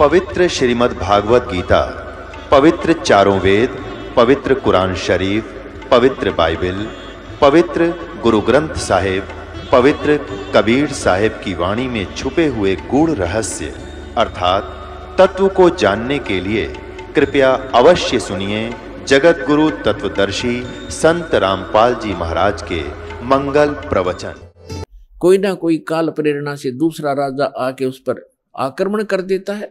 पवित्र श्रीमद् भागवत गीता, पवित्र चारों वेद, पवित्र कुरान शरीफ, पवित्र बाइबल, पवित्र गुरु ग्रंथ साहिब, पवित्र कबीर साहिब की वाणी में छुपे हुए गूढ़ रहस्य अर्थात तत्व को जानने के लिए कृपया अवश्य सुनिए जगत गुरु तत्वदर्शी संत रामपाल जी महाराज के मंगल प्रवचन। कोई ना कोई काल प्रेरणा से दूसरा राजा आके उस पर आक्रमण कर देता है,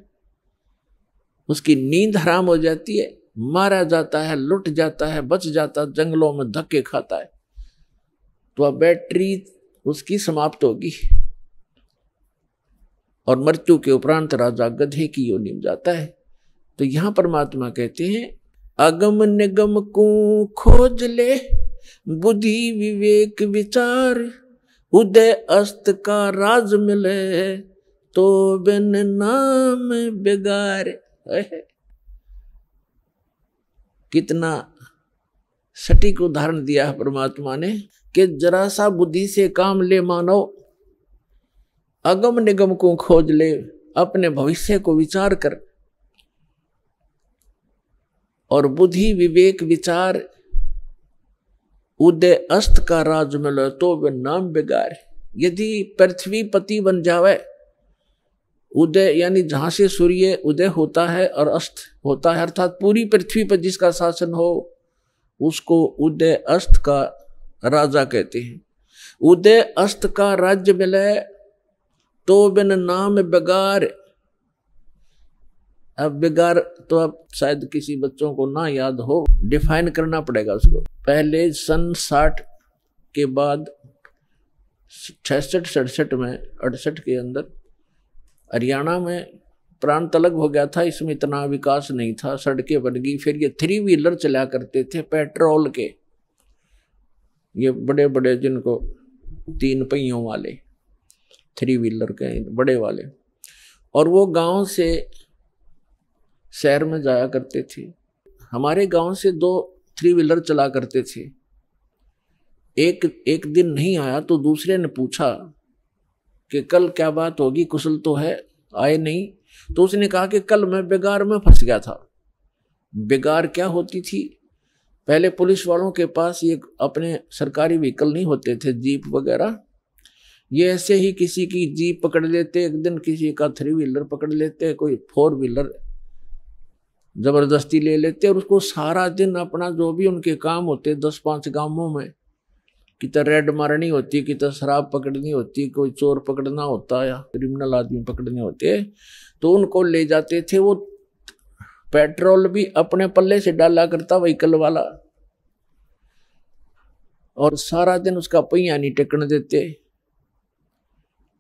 उसकी नींद हराम हो जाती है, मारा जाता है, लुट जाता है, बच जाता, जंगलों में धक्के खाता है, तो अब बैटरी उसकी समाप्त होगी और मृत्यु के उपरांत राजा गधे की योनि में जाता है। तो यहां परमात्मा कहते हैं, अगम निगम को खोज ले, बुद्धि विवेक विचार, उदय अस्त का राज मिले, तो बिन नाम बेगार। कितना सटीक उदाहरण दिया है परमात्मा ने कि जरा सा बुद्धि से काम ले मानव, अगम निगम को खोज ले, अपने भविष्य को विचार कर, और बुद्धि विवेक विचार, उदय अस्त का राज मिले, तो वे नाम बेगार। यदि पृथ्वी पति बन जावे, उदय यानी जहां से सूर्य उदय होता है और अस्त होता है, अर्थात पूरी पृथ्वी पर जिसका शासन हो, उसको उदय अस्त का राजा कहते हैं। उदय अस्त का राज्य मिले तो बिन नाम बेगार। अब बेगार तो अब शायद किसी बच्चों को ना याद हो, डिफाइन करना पड़ेगा उसको। पहले सन 60 के बाद 66-67 में 68 के अंदर हरियाणा में प्रांत अलग हो गया था, इसमें इतना विकास नहीं था, सड़कें बन गई। फिर ये 3 व्हीलर चला करते थे पेट्रोल के, ये बड़े बड़े जिनको 3 पहियों वाले 3 व्हीलर के बड़े वाले, और वो गांव से शहर में जाया करते थे। हमारे गांव से 2 3 व्हीलर चला करते थे। एक दिन नहीं आया तो दूसरे ने पूछा कि कल क्या बात होगी, कुशल तो है, आए नहीं। तो उसने कहा कि कल मैं बेगार में फंस गया था। बेगार क्या होती थी? पहले पुलिस वालों के पास ये अपने सरकारी व्हीकल नहीं होते थे, जीप वगैरह, ये ऐसे ही किसी की जीप पकड़ लेते, एक दिन किसी का 3 व्हीलर पकड़ लेते, कोई 4 व्हीलर जबरदस्ती ले लेते, और उसको सारा दिन अपना जो भी उनके काम होते 10-5 गांवों में, कितना रेड मारनी होती, कितना शराब पकड़नी होती, कोई चोर पकड़ना होता या क्रिमिनल आदमी पकड़ने होते, तो उनको ले जाते थे। वो पेट्रोल भी अपने पल्ले से डाला करता व्हीकल वाला, और सारा दिन उसका पहिया नहीं टेकने देते।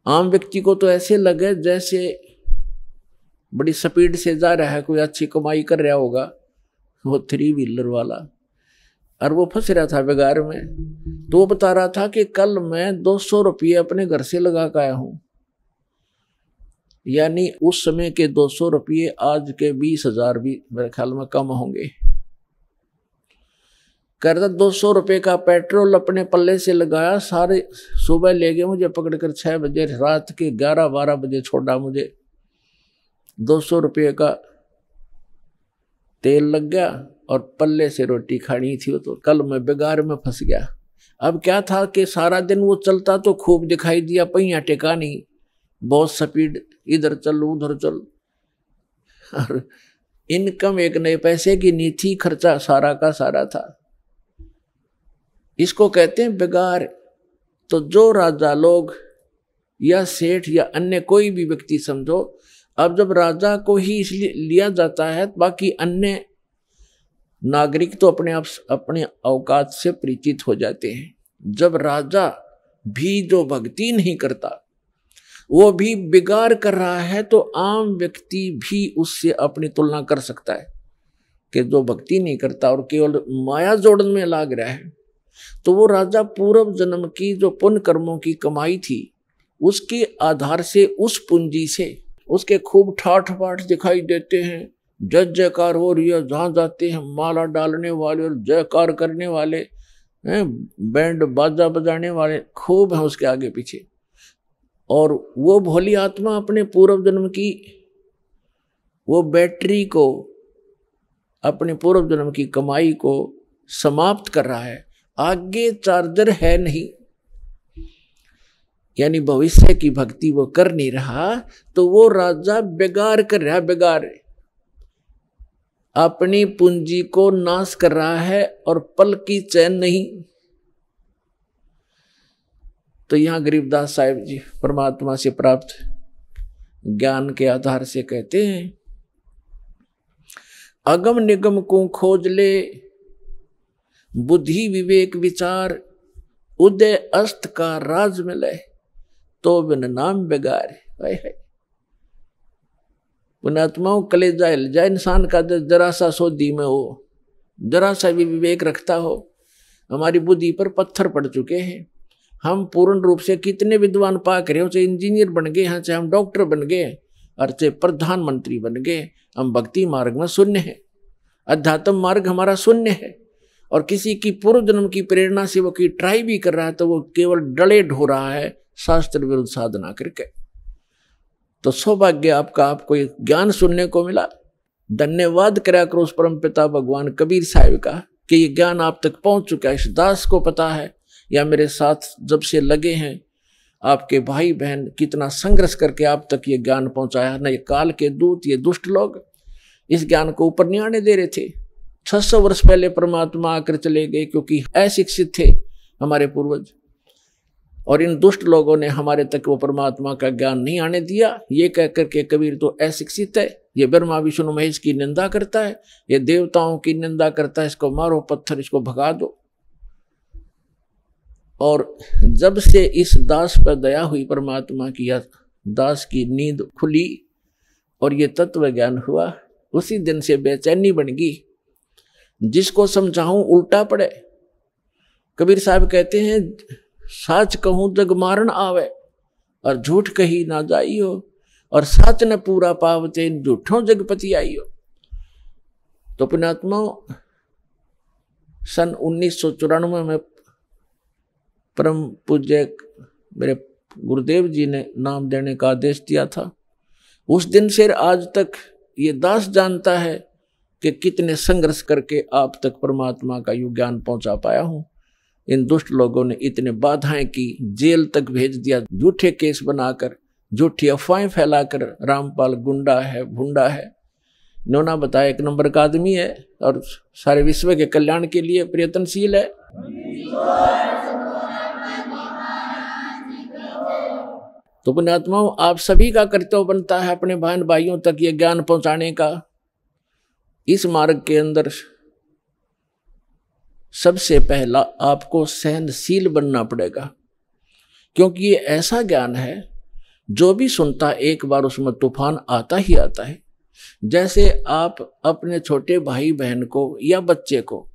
आम व्यक्ति को तो ऐसे लगे जैसे बड़ी स्पीड से जा रहा है, कोई अच्छी कमाई कर रहा होगा वो 3 व्हीलर वाला, और वो फंस रहा था बेगार में। तो वो बता रहा था कि कल मैं 200 रुपये अपने घर से लगा कर आया हूं, यानी उस समय के 200 रुपये आज के 20,000 भी मेरे ख्याल में कम होंगे। कहता 200 रुपये का पेट्रोल अपने पल्ले से लगाया, सारे सुबह ले गए मुझे पकड़कर 6 बजे, रात के 11-12 बजे छोड़ा मुझे। 200 रुपये का तेल लग गया और पल्ले से रोटी खानी थी, तो कल मैं बेगार में फंस गया। अब क्या था कि सारा दिन वो चलता तो खूब दिखाई दिया, पहिया टेका नहीं, बहुत स्पीड, इधर चल उधर चल, और इनकम 1 नए पैसे की नहीं थी, खर्चा सारा का सारा था। इसको कहते हैं बेगार। तो जो राजा लोग या सेठ या अन्य कोई भी व्यक्ति समझो, अब जब राजा को ही इसलिए लिया जाता है, बाकी अन्य नागरिक तो अपने आप अपने औकात से परिचित हो जाते हैं। जब राजा भी जो भक्ति नहीं करता, वो भी बिगाड़ कर रहा है, तो आम व्यक्ति भी उससे अपनी तुलना कर सकता है कि जो भक्ति नहीं करता और केवल माया जोड़न में लाग रहा है, तो वो राजा पूर्व जन्म की जो पुण्य कर्मों की कमाई थी, उसके आधार से, उस पूंजी से उसके खूब ठाठ बाट दिखाई देते हैं, जय जयकार हो रही है, जहाँ जाते हैं माला डालने वाले और जयकार करने वाले हैं, बैंड बाजा बजाने वाले खूब हैं उसके आगे पीछे। और वो भोली आत्मा अपने पूर्व जन्म की वो बैटरी को, अपने पूर्व जन्म की कमाई को समाप्त कर रहा है, आगे चार्जर है नहीं, यानी भविष्य की भक्ति वो कर नहीं रहा, तो वो राजा बेगार कर रहा, बेगार अपनी पूंजी को नाश कर रहा है और पल की चैन नहीं। तो यहां गरीबदास साहिब जी परमात्मा से प्राप्त ज्ञान के आधार से कहते हैं, अगम निगम को खोज ले, बुद्धि विवेक विचार, उदय अस्त का राज मिले, तो बिन नाम बेगार। पुण्यात्माओं, कलेजा हिल जाए इंसान का, जरा सा सोधी में हो, जरा सा भी विवेक रखता हो। हमारी बुद्धि पर पत्थर पड़ चुके हैं। हम पूर्ण रूप से कितने विद्वान पाक रहे हो, चाहे इंजीनियर बन गए हैं, चाहे हम डॉक्टर बन गए और चाहे प्रधानमंत्री बन गए, हम भक्ति मार्ग में शून्य है, अध्यात्म मार्ग हमारा शून्य है। और किसी की पूर्व जन्म की प्रेरणा से वो की ट्राई भी कर रहा है तो वो केवल डले ढो रहा है शास्त्र विरुद्ध साधना करके। तो सौभाग्य आपका, आपको एक ज्ञान सुनने को मिला। धन्यवाद करा करो उस परम पिता भगवान कबीर साहिब का कि ये ज्ञान आप तक पहुंच चुका है। इस दास को पता है, या मेरे साथ जब से लगे हैं आपके भाई बहन कितना संघर्ष करके आप तक ये ज्ञान पहुंचाया। न ये काल के दूत, ये दुष्ट लोग इस ज्ञान को ऊपर नहीं आने दे रहे थे। 600 वर्ष पहले परमात्मा आकर चले गए, क्योंकि अशिक्षित थे हमारे पूर्वज, और इन दुष्ट लोगों ने हमारे तक वो परमात्मा का ज्ञान नहीं आने दिया। ये कह करके कबीर तो अशिक्षित है, ये ब्रह्मा विष्णु महेश की निंदा करता है, ये देवताओं की निंदा करता है, इसको मारो पत्थर, इसको भगा दो। और जब से इस दास पर दया हुई परमात्मा की, या दास की नींद खुली और ये तत्व ज्ञान हुआ, उसी दिन से बेचैनी बन गई। जिसको समझाऊं उल्टा पड़े। कबीर साहब कहते हैं, साच कहूं जग मारण आवे, और झूठ कही ना जाइयो, और साच न पूरा पावते झूठों जगपति आइयो। तो पुण्यात्मा, सन 1994 में परम पूज्य मेरे गुरुदेव जी ने नाम देने का आदेश दिया था। उस दिन से आज तक ये दास जानता है कि कितने संघर्ष करके आप तक परमात्मा का यू ज्ञान पहुंचा पाया हूं। इन दुष्ट लोगों ने इतने बाधाएं की, जेल तक भेज दिया, झूठे केस बनाकर, झूठी अफवाहें फैलाकर, रामपाल गुंडा है, भुंडा है, इन्होंने बताया 1 नंबर का आदमी है और सारे विश्व के कल्याण के लिए प्रयत्नशील है। तो पुण्यात्माओं, आप सभी का कर्तव्य बनता है अपने बहन भाइयों तक ये ज्ञान पहुंचाने का। इस मार्ग के अंदर सबसे पहला आपको सहनशील बनना पड़ेगा, क्योंकि ये ऐसा ज्ञान है जो भी सुनता एक बार उसमें तूफान आता ही आता है। जैसे आप अपने छोटे भाई बहन को या बच्चे को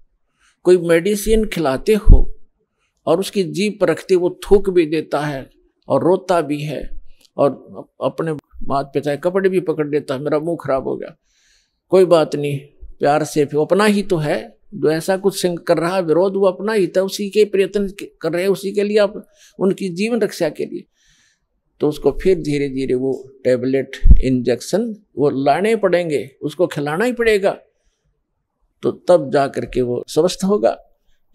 कोई मेडिसिन खिलाते हो और उसकी जीभ पर रखते वो थूक भी देता है और रोता भी है, और अपने माता पिता के कपड़े भी पकड़ देता है, मेरा मुंह खराब हो गया, कोई बात नहीं, प्यार से, फिर अपना ही तो है जो ऐसा कुछ कर रहा है, विरोध वो अपना ही था, उसी के प्रयत्न कर रहे हैं, उसी के लिए आप, उनकी जीवन रक्षा के लिए। तो उसको फिर धीरे धीरे वो टैबलेट, इंजेक्शन वो लाने पड़ेंगे, उसको खिलाना ही पड़ेगा, तो तब जा करके वो स्वस्थ होगा।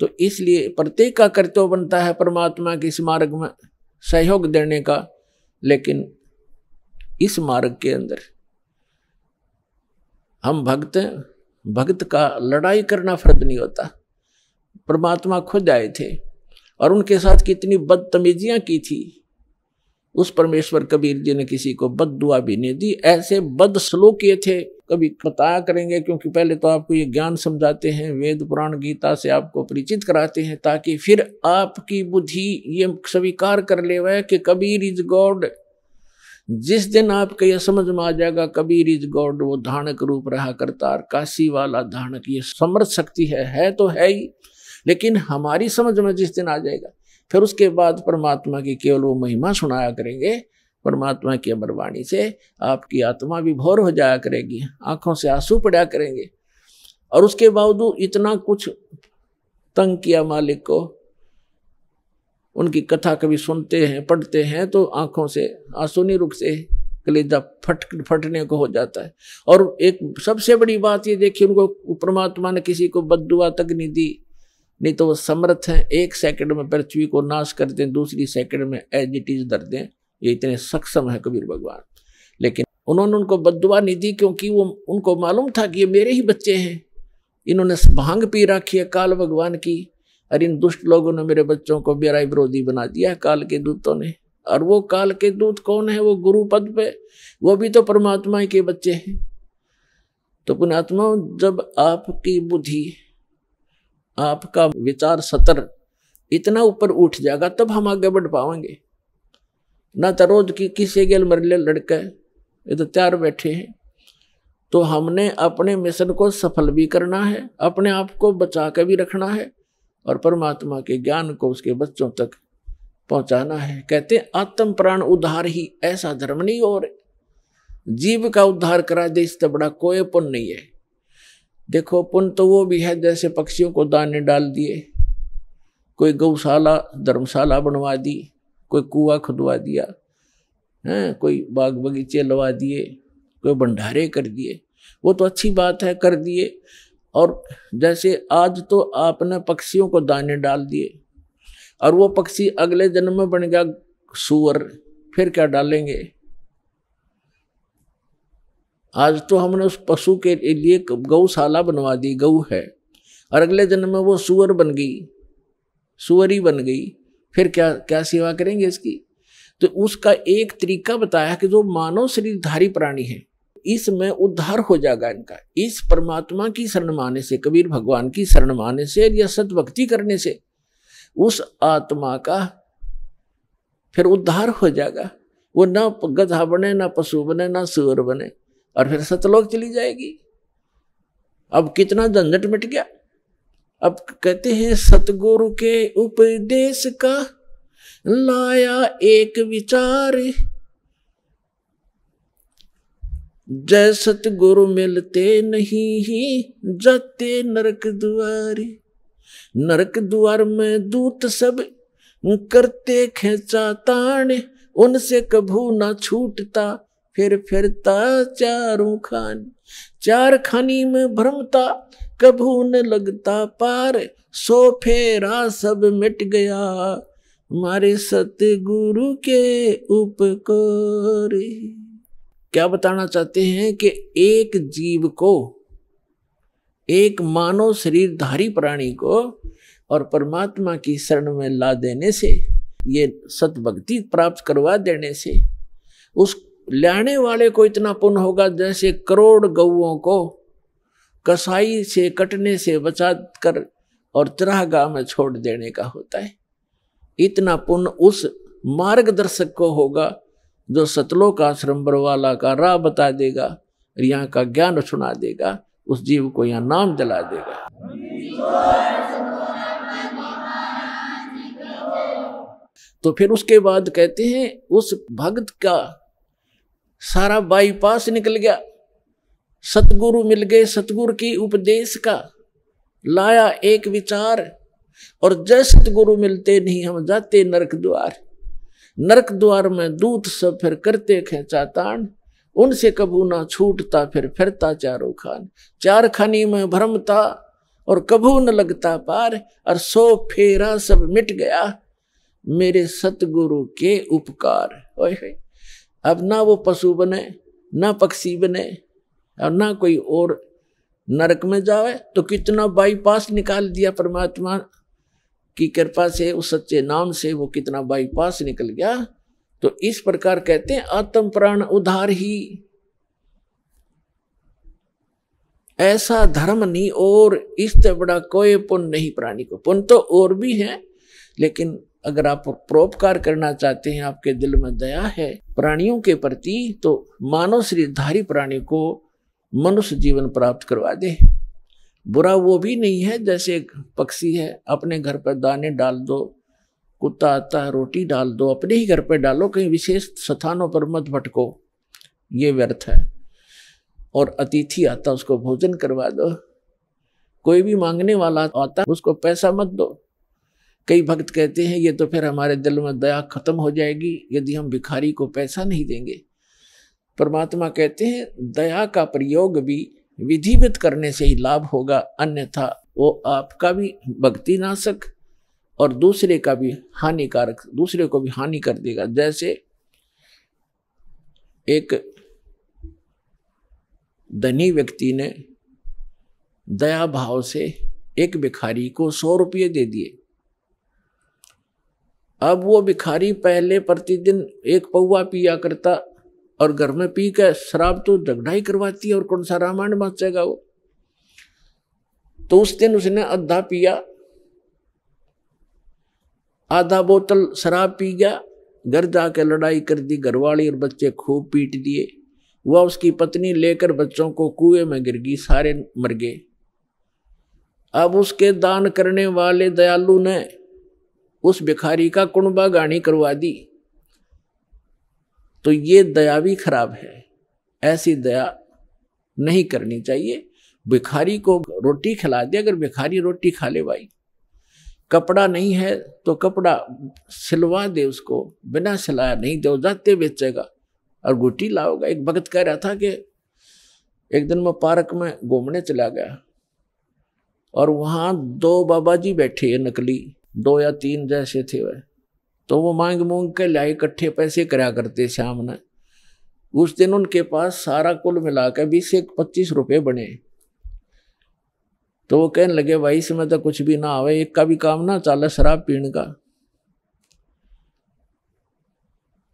तो इसलिए प्रत्येक का कर्तव्य बनता है परमात्मा के इस मार्ग में सहयोग देने का। लेकिन इस मार्ग के अंदर हम भक्त हैं, भक्त का लड़ाई करना फर्ज नहीं होता। परमात्मा खुद आए थे और उनके साथ कितनी बदतमीजियां की थी, उस परमेश्वर कबीर जी ने किसी को बद्दुआ भी नहीं दी, ऐसे बदसलूक किए थे। कभी बताया करेंगे, क्योंकि पहले तो आपको ये ज्ञान समझाते हैं, वेद पुराण गीता से आपको परिचित कराते हैं, ताकि फिर आपकी बुद्धि ये स्वीकार कर ले वह कि कबीर इज गॉड। जिस दिन आपको यह समझ में आ जाएगा कबीर इज गॉड, वो धानक रूप रहा करतार, काशी वाला धानक, ये समर्थ शक्ति है तो है ही, लेकिन हमारी समझ में जिस दिन आ जाएगा, फिर उसके बाद परमात्मा की केवल वो महिमा सुनाया करेंगे। परमात्मा की अमर वाणी से आपकी आत्मा भी भोर हो जाया करेगी, आंखों से आंसू पड़ा करेंगे। और उसके बावजूद इतना कुछ तंग किया मालिक को, उनकी कथा कभी सुनते हैं, पढ़ते हैं तो आंखों से आंसू नहीं रुकते, कलेजा फटने को हो जाता है। और एक सबसे बड़ी बात ये देखिए, उनको परमात्मा ने किसी को बद्दुआ तक नहीं दी, नहीं तो वो समर्थ हैं, 1 सेकंड में पृथ्वी को नाश कर दें, दूसरी सेकंड में एज इट इज धर दें। ये इतने सक्षम है कबीर भगवान। लेकिन उन्होंने उनको बद्दुआ नहीं दी, क्योंकि वो उनको मालूम था कि ये मेरे ही बच्चे हैं, इन्होंने भांग पी रखी है काल भगवान की, और इन दुष्ट लोगों ने मेरे बच्चों को मेरा विरोधी बना दिया है, काल के दूतों ने। और वो काल के दूत कौन है? वो गुरु पद पे, वो भी तो परमात्मा के बच्चे हैं। तो पुण्यात्मा, जब आपकी बुद्धि, आपका विचार सतर इतना ऊपर उठ जाएगा, तब हम आगे बढ़ पाएंगे। ना तो रोज की किसी गेल मरले लड़के ये तो तैयार बैठे हैं। तो हमने अपने मिशन को सफल भी करना है, अपने आप को बचा के भी रखना है, और परमात्मा के ज्ञान को उसके बच्चों तक पहुंचाना है। कहते हैं आत्म प्राण उद्धार ही ऐसा धर्म नहीं, और जीव का उद्धार करा दे इससे बड़ा कोई पुण्य नहीं है। देखो, पुण्य तो वो भी है जैसे पक्षियों को दाने डाल दिए, कोई गौशाला धर्मशाला बनवा दी, कोई कुआं खुदवा दिया है, कोई बाग बगीचे लगा दिए, कोई भंडारे कर दिए, वो तो अच्छी बात है, कर दिए। और जैसे आज तो आपने पक्षियों को दाने डाल दिए, और वो पक्षी अगले जन्म में बन गया सूअर, फिर क्या डालेंगे? आज तो हमने उस पशु के लिए गौशाला बनवा दी, गऊ है, और अगले जन्म में वो सूअर बन गई, सूअरी बन गई, फिर क्या क्या सेवा करेंगे इसकी? तो उसका एक तरीका बताया कि जो मानव शरीरधारी प्राणी है, इसमें उद्धार हो जाएगा इनका, इस परमात्मा की शरण माने से, कबीर भगवान की शरण माने से या सतभक्ति करने से उस आत्मा का फिर उद्धार हो जाएगा। वो ना गधा बने, ना पशु बने, ना सूअर बने, और फिर सतलोक चली जाएगी। अब कितना झंझट मिट गया। अब कहते हैं सतगुरु के उपदेश का लाया एक विचार, जय सतगुरु मिलते नहीं जाते नरक द्वार। नरक द्वार में दूत सब करते खेचा ताण, उनसे कभू ना छूटता फिर फिरता चारों खान। चार खानी में भ्रमता कभू न लगता पार, सो फेरा सब मिट गया हमारे सतगुरु के उपकार। क्या बताना चाहते हैं कि एक जीव को, एक मानव शरीरधारी प्राणी को और परमात्मा की शरण में ला देने से, ये सतभक्ति प्राप्त करवा देने से उस लाने वाले को इतना पुण्य होगा जैसे करोड़ गौओं को कसाई से कटने से बचा कर और चरागाह में छोड़ देने का होता है। इतना पुण्य उस मार्गदर्शक को होगा जो सतलोक आश्रम बरवाला का राह बता देगा, यहाँ का ज्ञान सुना देगा, उस जीव को यहाँ नाम दिला देगा। तो फिर उसके बाद कहते हैं उस भक्त का सारा बाईपास निकल गया, सतगुरु मिल गए, सतगुरु की उपदेश का लाया एक विचार, और जय सतगुरु मिलते नहीं हम जाते नरक द्वार। नरक द्वार में दूत सब फिर करते खेचा तान, उनसे कभू ना छूटता फिर फिरता चारों खान। चार खानी में भ्रमता और कभू न लगता पार, और सो फेरा सब मिट गया मेरे सतगुरु के उपकार। अब ना वो पशु बने, ना पक्षी बने, और ना कोई और नरक में जावे। तो कितना बाईपास निकाल दिया परमात्मा की कृपा से, उस सच्चे नाम से वो कितना बाईपास निकल गया। तो इस प्रकार कहते हैं आत्म प्राण उद्धार ही ऐसा धर्म नहीं, और इससे बड़ा कोई पुण्य नहीं प्राणी को। पुण्य तो और भी है, लेकिन अगर आप परोपकार करना चाहते हैं, आपके दिल में दया है प्राणियों के प्रति, तो मानव शरीरधारी प्राणी को मनुष्य जीवन प्राप्त करवा दे। बुरा वो भी नहीं है, जैसे एक पक्षी है, अपने घर पर दाने डाल दो, कुत्ता आता है रोटी डाल दो, अपने ही घर पर डालो, कहीं विशेष स्थानों पर मत भटको, ये व्यर्थ है। और अतिथि आता उसको भोजन करवा दो, कोई भी मांगने वाला आता उसको पैसा मत दो। कई भक्त कहते हैं ये तो फिर हमारे दिल में दया खत्म हो जाएगी यदि हम भिखारी को पैसा नहीं देंगे। परमात्मा कहते हैं दया का प्रयोग भी विधिवत करने से ही लाभ होगा, अन्यथा वो आपका भी भक्ति नाशक और दूसरे का भी हानिकारक, दूसरे को भी हानि कर देगा। जैसे एक धनी व्यक्ति ने दया भाव से एक भिखारी को 100 रुपये दे दिए। अब वो भिखारी पहले प्रतिदिन 1 पौवा पिया करता और घर में पी कर शराब तो झगड़ा ही करवाती है और कौन सा रामायण बाँचेगा वो। तो उस दिन उसने आधा पिया, आधा बोतल शराब पी गया, घर जाके लड़ाई कर दी, घरवाली और बच्चे खूब पीट दिए। वह उसकी पत्नी लेकर बच्चों को कुएं में गिर गई, सारे मर गए। अब उसके दान करने वाले दयालु ने उस भिखारी का कुणबा गानी करवा दी। तो ये दया भी खराब है, ऐसी दया नहीं करनी चाहिए। भिखारी को रोटी खिला दे, अगर भिखारी रोटी खा ले भाई, कपड़ा नहीं है तो कपड़ा सिलवा दे उसको, बिना सिलाया नहीं दो जाते बेचेगा और गुटी लाओगा। एक भगत कह रहा था कि एक दिन मैं पार्क में घूमने चला गया और वहाँ 2 बाबा जी बैठे हैं, नकली 2 या 3 जैसे थे वह। तो वो मांग मूंग के लाए, इकट्ठे पैसे कराया करते शाम ने। उस दिन उनके पास सारा कुल मिलाकर 20 से 25 रुपये बने। तो वो कहने लगे भाई इसमें तो कुछ भी ना आवे, एक का भी काम ना चले शराब पीने का।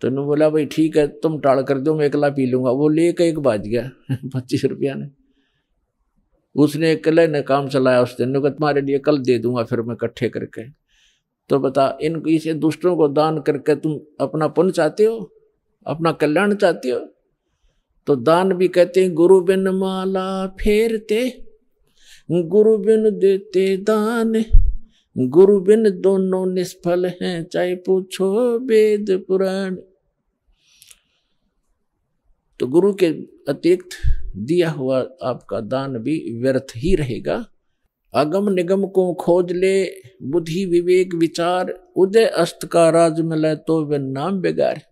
तो उन्होंने बोला भाई ठीक है तुम टाल कर दो, मैं अकेला पी लूंगा। वो लेकर 1 बाज गया 25 रुपया ने। उसने अकेले ने काम चलाया उस दिन, तुम्हारे लिए कल दे दूंगा फिर मैं इकट्ठे करके। तो बता, इन इसे दूसरों को दान करके तुम अपना पुण्य चाहते हो, अपना कल्याण चाहते हो? तो दान भी कहते हैं गुरु बिन माला फेरते, गुरु बिन देते दान, गुरु बिन दोनों निष्फल हैं, चाहे पूछो वेद पुराण। तो गुरु के अतिरिक्त दिया हुआ आपका दान भी व्यर्थ ही रहेगा। अगम निगम को खोज ले, बुद्धि विवेक विचार, उदय अस्त का राज मिले तो वे नाम बेगार।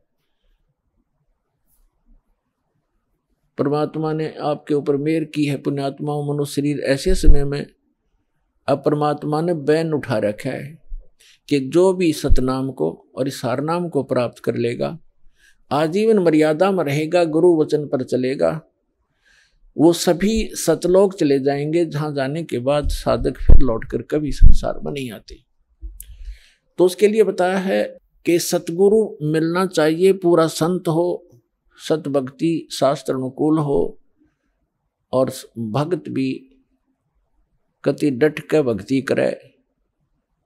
परमात्मा ने आपके ऊपर मेहर की है पुण्यात्माओं। मनुष्य शरीर ऐसे समय में अब परमात्मा ने बैन उठा रखा है कि जो भी सतनाम को और इस हारनाम को प्राप्त कर लेगा, आजीवन मर्यादा में रहेगा, गुरु वचन पर चलेगा, वो सभी सतलोक चले जाएंगे, जहां जाने के बाद साधक फिर लौटकर कभी संसार में नहीं आते। तो उसके लिए बताया है कि सतगुरु मिलना चाहिए, पूरा संत हो, सत भक्ति शास्त्र अनुकूल हो और भक्त भी कति डट के भक्ति करे,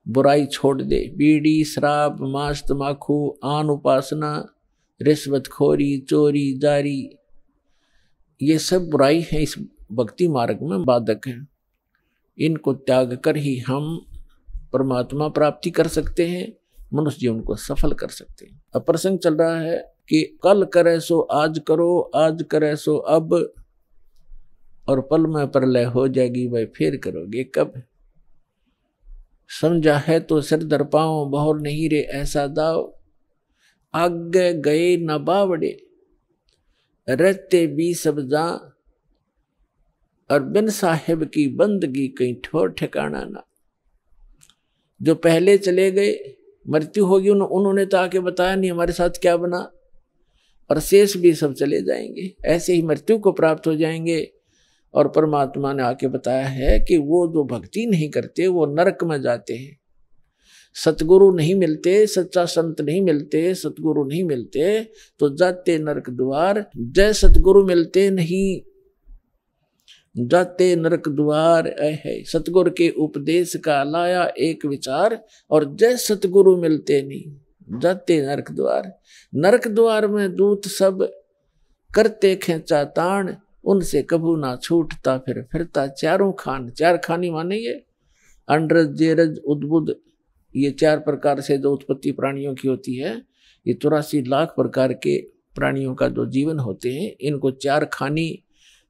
बुराई छोड़ दे। बीड़ी शराब मांस तमाकू आन उपासना रिश्वतखोरी चोरी जारी, ये सब बुराई है, इस भक्ति मार्ग में बाधक है। इनको त्याग कर ही हम परमात्मा प्राप्ति कर सकते हैं, मनुष्य जीवन को सफल कर सकते हैं। अब प्रसंग चल रहा है कि कल करे सो आज करो, आज करे सो अब, और पल में प्रलय हो जाएगी, भाई फिर करोगे कब। समझा है तो सिर दर पाओ, बहुर नहीं रे ऐसा दाव, आगे गए न बावड़े, रहते भी सब जा, और बिन साहिब की बंदगी कहीं ठोर ठिकाना ना। जो पहले चले गए, मृत्यु होगी, उन्होंने तो आके बताया नहीं हमारे साथ क्या बना, और शेष भी सब चले जाएंगे, ऐसे ही मृत्यु को प्राप्त हो जाएंगे। और परमात्मा ने आके बताया है कि वो जो भक्ति नहीं करते वो नरक में जाते हैं। सतगुरु नहीं मिलते, सच्चा संत नहीं मिलते, सतगुरु नहीं मिलते तो जाते नरक द्वार। जय सतगुरु मिलते नहीं, जाते नरक द्वार। है सतगुरु के उपदेश का लाया एक विचार, और जय सतगुरु मिलते नहीं, जाते नरक द्वार। नरक द्वार में दूत सब करते खेचा ताण, उनसे कभू ना छूटता फिर फिरता चारों खान। 4 खानी माने ये अंडरज जेरज उद्बुद, ये 4 प्रकार से जो उत्पत्ति प्राणियों की होती है, ये 84 लाख प्रकार के प्राणियों का जो जीवन होते हैं, इनको 4 खानी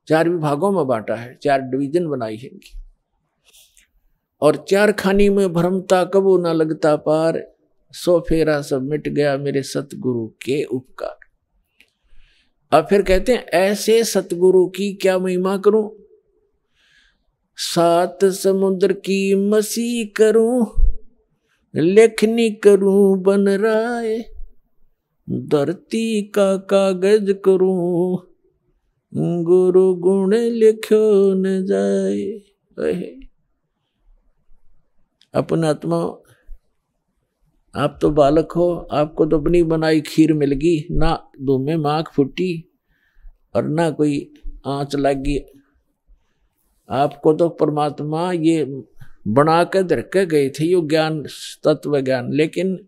4 विभागों में बांटा है, 4 डिवीजन बनाई है इनकी। और 4 खानी में भ्रमता कबू ना लगता पार, सो फेरा सब मिट गया मेरे सतगुरु के उपकार। अब फिर कहते हैं ऐसे सतगुरु की क्या महिमा करूं, 7 समुद्र की मसी करूं, लेखनी करूं बन राय, धरती का कागज करूं, गुरु गुण लिखो न जाए। अपना आत्मा, आप तो बालक हो, आपको तो अपनी बनाई खीर मिल गई, ना दूध में माख फूटी और ना कोई आंच लगी। आपको तो परमात्मा ये बना के धर के गए थे, यो ज्ञान, तत्व ज्ञान। लेकिन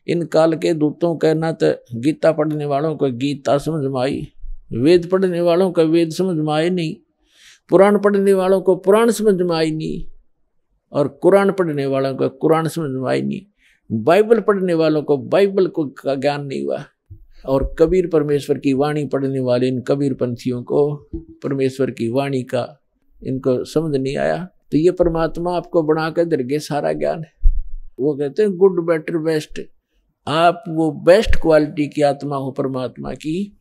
इन काल के दूतों का ना तो गीता पढ़ने वालों को गीता समझ में आई, वेद पढ़ने वालों को वेद समझ में आए नहीं, पुराण पढ़ने वालों को पुराण समझ में आई नहीं, और कुरान पढ़ने वालों को कुरान समझ में आई नहीं, बाइबल पढ़ने वालों को बाइबल को का ज्ञान नहीं हुआ, और कबीर परमेश्वर की वाणी पढ़ने वाले इन कबीर पंथियों को परमेश्वर की वाणी का इनको समझ नहीं आया। तो ये परमात्मा आपको बना कर दरगे सारा ज्ञान है। वो कहते हैं गुड बेटर बेस्ट, आप वो बेस्ट क्वालिटी की आत्मा हो परमात्मा की,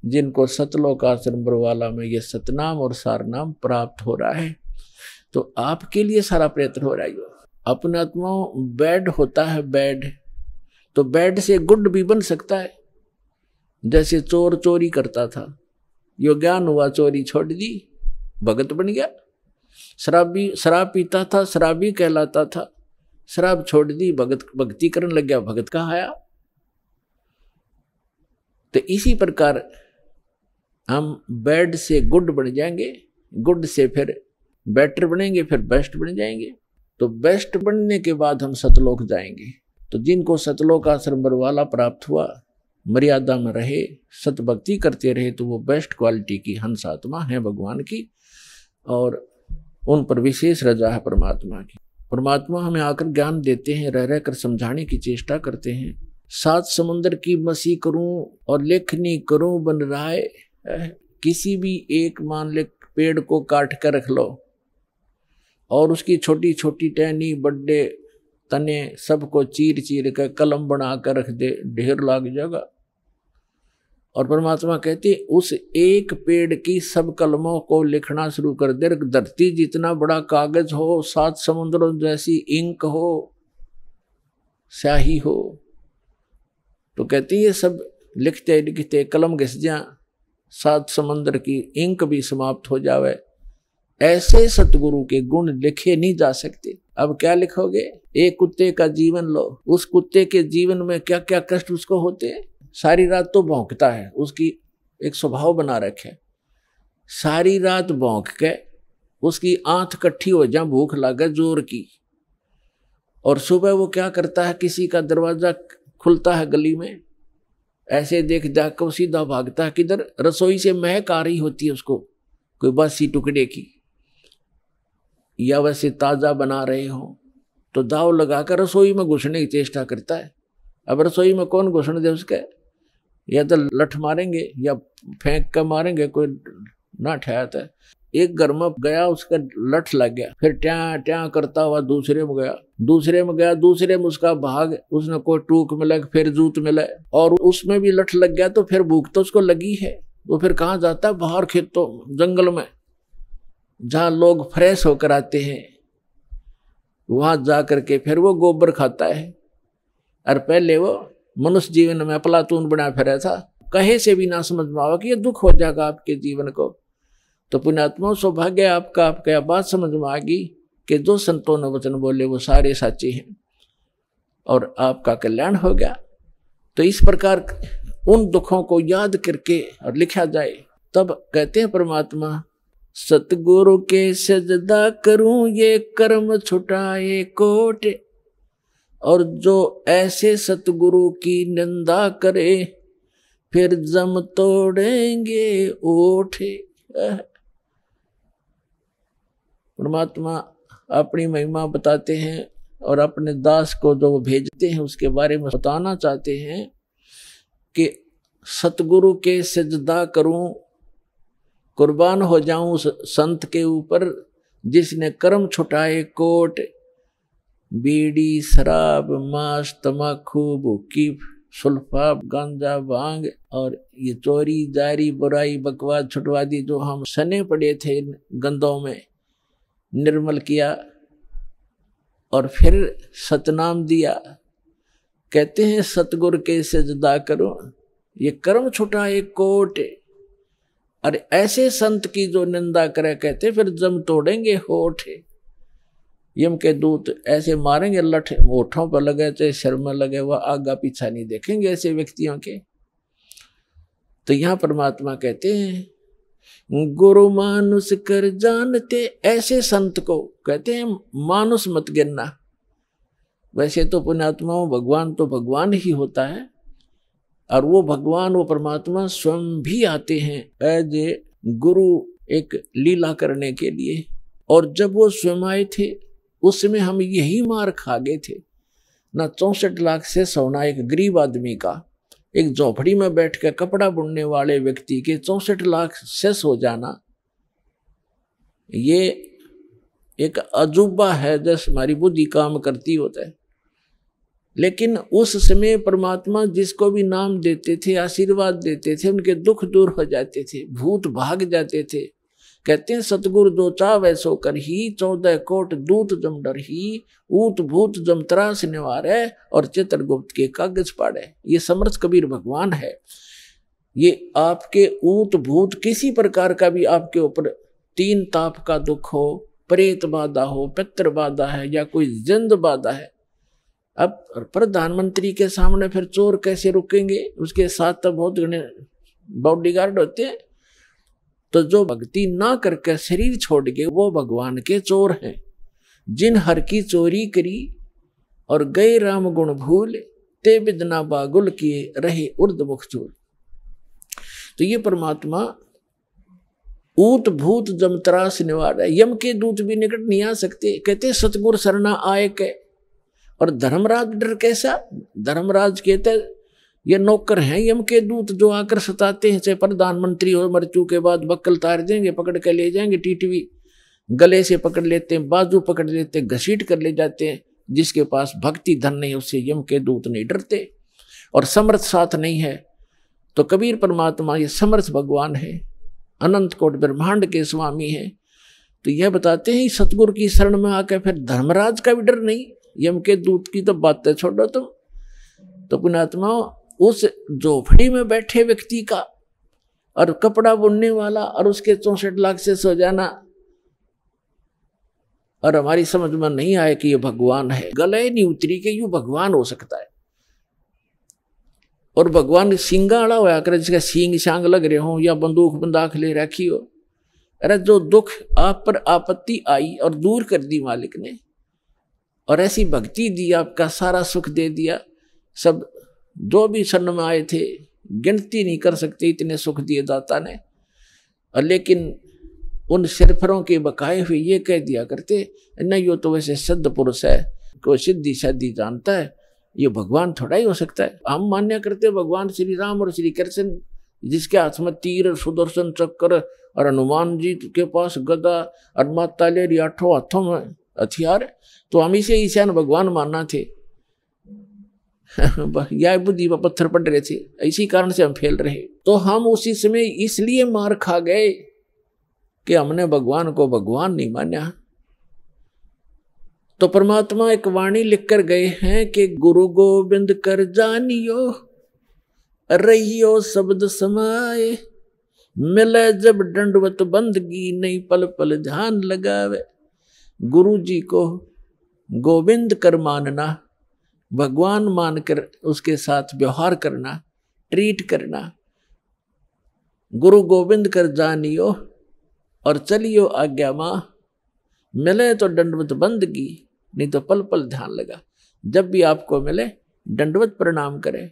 जिनको सतलोक आश्रम बरवाला में ये सतनाम और सारनाम प्राप्त हो रहा है। तो आपके लिए सारा प्रयत्न हो रहा है। अपने आत्मा बैड होता है, बैड तो बैड से गुड भी बन सकता है। जैसे चोर चोरी करता था, यो ज्ञान हुआ, चोरी छोड़ दी, भगत बन गया। शराबी शराब पीता था, शराबी कहलाता था, शराब छोड़ दी, भगत भक्ति करने लग गया, भगत कहाँ आया। तो इसी प्रकार हम बैड से गुड बन जाएंगे, गुड से फिर बेटर बनेंगे, फिर बेस्ट बन जाएंगे। तो बेस्ट बनने के बाद हम सतलोक जाएंगे। तो जिनको सतलोक आश्रम बरवाला प्राप्त हुआ, मर्यादा में रहे, सतभक्ति करते रहे, तो वो बेस्ट क्वालिटी की हंस आत्मा है भगवान की, और उन पर विशेष रजा है परमात्मा की। परमात्मा हमें आकर ज्ञान देते हैं, रह रहकर समझाने की चेष्टा करते हैं। 7 समुद्र की मसी करूं और लेखनी करूं बन राय। किसी भी एक मान ले पेड़ को काट कर रख लो और उसकी छोटी छोटी टहनी, बड़े तने सबको चीर चीर कर कलम बना कर रख दे, ढेर लाग जाएगा। और परमात्मा कहते उस एक पेड़ की सब कलमों को लिखना शुरू कर दे। धरती जितना बड़ा कागज हो, 7 समुद्रों जैसी इंक हो, स्याही हो, तो कहते ये सब लिखते लिखते कलम घिस जा, 7 समुद्र की इंक भी समाप्त हो जावे। ऐसे सतगुरु के गुण लिखे नहीं जा सकते। अब क्या लिखोगे? एक कुत्ते का जीवन लो, उस कुत्ते के जीवन में क्या क्या कष्ट उसको होते हैं। सारी रात तो भौंकता है, उसकी एक स्वभाव बना रखे, सारी रात भौंक के उसकी आंख इकट्ठी हो जा, भूख लगे जोर की, और सुबह वो क्या करता है, किसी का दरवाजा खुलता है गली में, ऐसे देख जाकर सीधा भागता है किधर, रसोई से महक आ रही होती है उसको, कोई बासी टुकड़े की, या वैसे ताज़ा बना रहे हो, तो दाव लगाकर रसोई में घुसने की चेष्टा करता है। अब रसोई में कौन घुसने दे उसके, या तो लठ मारेंगे या फेंक कर मारेंगे, कोई ना ठहरता है। एक घर में गया, उसका लठ लग गया, फिर ट्या ट्या करता हुआ दूसरे में गया, दूसरे में गया, दूसरे में उसका भाग, उसने कोई टूक मिले, फिर जूत मिले, और उसमें भी लठ लग गया, तो फिर भूख तो उसको लगी है, वो फिर कहाँ जाता है, बाहर खेतों जंगल में जहाँ लोग फ्रेश होकर आते हैं, वहां जा करके फिर वो गोबर खाता है। और पहले वो मनुष्य जीवन में अफलातून बना फिरा था, कहे से भी ना समझ में आवा कि ये दुख हो जाएगा आपके जीवन को। तो पुण्यात्मा सौभाग्य आपका, आपका बात समझ में आ गई कि जो संतों ने वचन बोले वो सारे साचे हैं, और आपका कल्याण हो गया। तो इस प्रकार उन दुखों को याद करके और लिखा जाए, तब कहते हैं परमात्मा, सतगुरु के सजदा करूं ये कर्म छुटाए कोट, और जो ऐसे सतगुरु की निंदा करे फिर जम तोड़ेंगे ओठे। परमात्मा अपनी महिमा बताते हैं और अपने दास को जो भेजते हैं उसके बारे में बताना चाहते हैं कि सतगुरु के सजदा करूं, कुर्बान हो जाऊं उस संत के ऊपर जिसने कर्म छुटाए कोट, बीड़ी शराब मांस तमाकू भूखी सुल्फा, गांजा, भांग और ये चोरी, जारी, बुराई, बकवास, छुटवादी जो हम सने पड़े थे गंदों में, निर्मल किया और फिर सतनाम दिया। कहते हैं सतगुर के सजदा करो, ये कर्म छुटा एक कोट। और ऐसे संत की जो निंदा करे, कहते फिर जम तोड़ेंगे होठ। यम के दूत ऐसे मारेंगे लठ, होठों पर लगे चाहे सिर में लगे, वह आगा पीछा नहीं देखेंगे ऐसे व्यक्तियों के। तो यहां परमात्मा कहते हैं गुरु मानुष कर जानते, ऐसे संत को कहते हैं मानुष मत गिनना। वैसे तो पुण्यात्माओं भगवान तो भगवान ही होता है, और वो भगवान वो परमात्मा स्वयं भी आते हैं एज ए गुरु एक लीला करने के लिए। और जब वो स्वयं आए थे उसमें हम यही मार खा गए थे ना। 64 लाख से सोना एक गरीब आदमी का, एक झोपड़ी में बैठ के कपड़ा बुनने वाले व्यक्ति के 64 लाख सेस हो जाना, ये एक अजूबा है जैसे हमारी बुद्धि काम करती होता है। लेकिन उस समय परमात्मा जिसको भी नाम देते थे, आशीर्वाद देते थे, उनके दुख दूर हो जाते थे, भूत भाग जाते थे। कहते हैं सतगुरु जो चावे सो कर ही, 14 कोट दूत जम डर ही, ऊत भूत जम त्रास निवारे और चित्रगुप्त के कागज पाड़े। ये समर्थ कबीर भगवान है। ये आपके ऊत भूत किसी प्रकार का भी आपके ऊपर 3 ताप का दुख हो, प्रेत बाधा हो, पितृ बाधा है या कोई जिंद बाधा है, अब प्रधानमंत्री के सामने फिर चोर कैसे रुकेंगे? उसके साथ तो बहुत घने बॉडीगार्ड होते हैं। तो जो भक्ति ना करके शरीर छोड़ के वो भगवान के चोर हैं। जिन हर की चोरी करी और गए राम गुण भूल, ते बिदना बागुल किए रहे उर्द मुख चूल। तो ये परमात्मा ऊत भूत जमत्रास निवार है। यम के दूत भी निकट नहीं आ सकते। कहते सतगुर सरना आए के। और धर्मराज डर कैसा? धर्मराज कहते ये नौकर हैं यम के दूत जो आकर सताते हैं, चाहे प्रधानमंत्री हो, मृत्यु के बाद बक्कल तार देंगे, पकड़ के ले जाएंगे, टीटवी गले से पकड़ लेते हैं, बाजू पकड़ लेते हैं, घसीट कर ले जाते हैं। जिसके पास भक्ति धन नहीं उससे यम के दूत नहीं डरते। और समर्थ साथ नहीं है तो कबीर परमात्मा ये समर्थ भगवान है, अनंत कोट ब्रह्मांड के स्वामी है। तो यह बताते हैं सतगुरु की शरण में आकर फिर धर्मराज का भी डर नहीं, यम के दूत की तो बातें छोड़ो तुम। तो पुण्यात्मा उस झोपड़ी में बैठे व्यक्ति का और कपड़ा बुनने वाला और उसके 64 लाख से सो जाना, और हमारी समझ में नहीं आया कि ये भगवान है। गले नहीं उतरी कि यूं भगवान हो सकता है। और भगवान सिंगाड़ा होया करे, जिसका सींग शांग लग रहे हो या बंदूक बंदाख ले रखी हो। अरे जो दुख आप पर आपत्ति आई और दूर कर दी मालिक ने, और ऐसी भक्ति दी, आपका सारा सुख दे दिया। सब जो भी शरण में आए थे गिनती नहीं कर सकते इतने सुख दिए दाता ने। और लेकिन उन सिरफरों के बकाए हुए ये कह दिया करते नहीं, यो तो वैसे सिद्ध पुरुष है, कोई सिद्धि शादी जानता है, ये भगवान थोड़ा ही हो सकता है। हम मान्य करते भगवान श्री राम और श्री कृष्ण, जिसके हाथ में तीर, सुदर्शन चक्र और हनुमान जी के पास गदा और माता ले 8 हाथों में हथियार, तो हम इसे ईशान भगवान मानना थे। या बुद्धि पर पत्थर पड़ रहे थे, इसी कारण से हम फेल रहे। तो हम उसी समय इसलिए मार खा गए कि हमने भगवान को भगवान नहीं माना। तो परमात्मा एक वाणी लिख कर गए हैं कि गुरु गोविंद कर जानियो, रहियो शब्द समाए, मिले जब दंडवत बंदगी, नहीं पल पल ध्यान लगावे। गुरु जी को गोविंद कर मानना, भगवान मानकर उसके साथ व्यवहार करना, ट्रीट करना। गुरु गोविंद कर जानियो और चलियो आज्ञा माँ, मिले तो दंडवत बंदगी, नहीं तो पल पल ध्यान लगा। जब भी आपको मिले दंडवत प्रणाम करें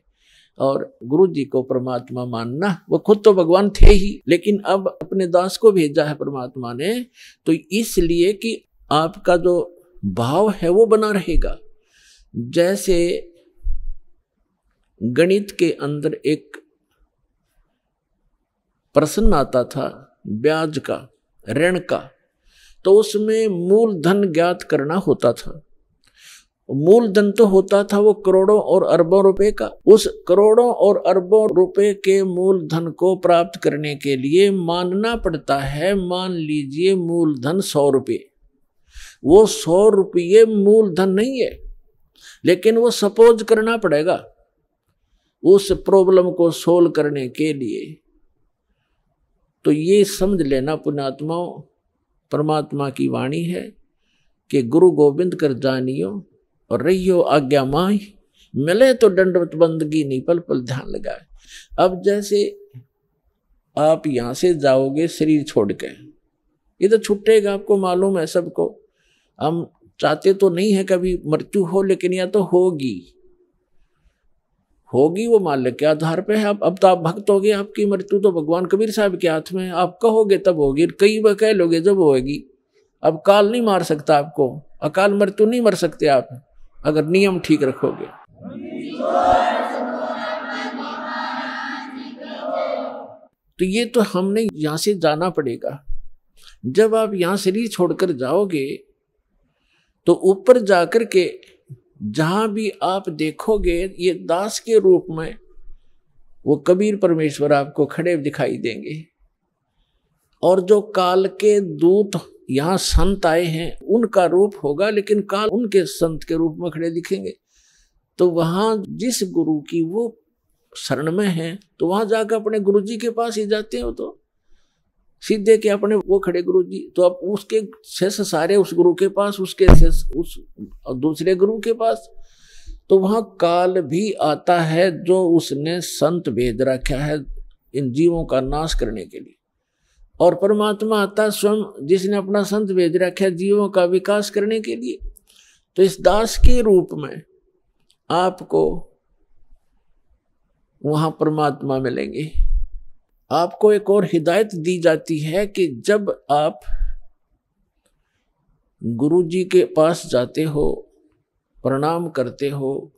और गुरु जी को परमात्मा मानना। वो खुद तो भगवान थे ही, लेकिन अब अपने दास को भेजा है परमात्मा ने, तो इसलिए कि आपका जो भाव है वो बना रहेगा। जैसे गणित के अंदर एक प्रश्न आता था ब्याज का, ऋण का, तो उसमें मूलधन ज्ञात करना होता था। मूलधन तो होता था वो करोड़ों और अरबों रुपए का। उस करोड़ों और अरबों रुपए के मूलधन को प्राप्त करने के लिए मानना पड़ता है, मान लीजिए मूलधन 100 रुपये, वो 100 रुपये मूलधन नहीं है, लेकिन वो सपोज करना पड़ेगा उस प्रॉब्लम को सोल्व करने के लिए। तो ये समझ लेना पुण्यात्माओं, परमात्मा की वाणी है कि गुरु गोविंद कर जानियो और रहियो आज्ञा माही, मिले तो दंडवत बंदगी नहीं पल पल ध्यान लगाए। अब जैसे आप यहां से जाओगे शरीर छोड़ के, ये तो छूटेगा, आपको मालूम है सबको। हम चाहते तो नहीं है कभी मृत्यु हो, लेकिन या तो होगी वो मालिक के आधार पे है। अब तो आप भक्त हो गए, आपकी मृत्यु तो भगवान कबीर साहब के हाथ में है। आप कहोगे तब होगी, कई बार कह लोगे जब होगी। अब काल नहीं मार सकता आपको, अकाल मृत्यु नहीं मर सकते आप, अगर नियम ठीक रखोगे। तो ये तो हमने यहां से जाना पड़ेगा। जब आप यहां शरीर छोड़कर जाओगे तो ऊपर जाकर के जहां भी आप देखोगे ये दास के रूप में वो कबीर परमेश्वर आपको खड़े दिखाई देंगे। और जो काल के दूत यहाँ संत आए हैं उनका रूप होगा, लेकिन काल उनके संत के रूप में खड़े दिखेंगे। तो वहां जिस गुरु की वो शरण में है तो वहां जाकर अपने गुरु जी के पास ही जाते हो, तो सीधे के अपने वो खड़े गुरु जी, तो अब उसके शेष सारे उस गुरु के पास, उसके शेष उस दूसरे गुरु के पास। तो वहां काल भी आता है जो उसने संत भेज रखा है इन जीवों का नाश करने के लिए, और परमात्मा आता स्वयं जिसने अपना संत भेज रखा है जीवों का विकास करने के लिए। तो इस दास के रूप में आपको वहां परमात्मा मिलेंगे। आपको एक और हिदायत दी जाती है कि जब आप गुरु जी के पास जाते हो, प्रणाम करते हो,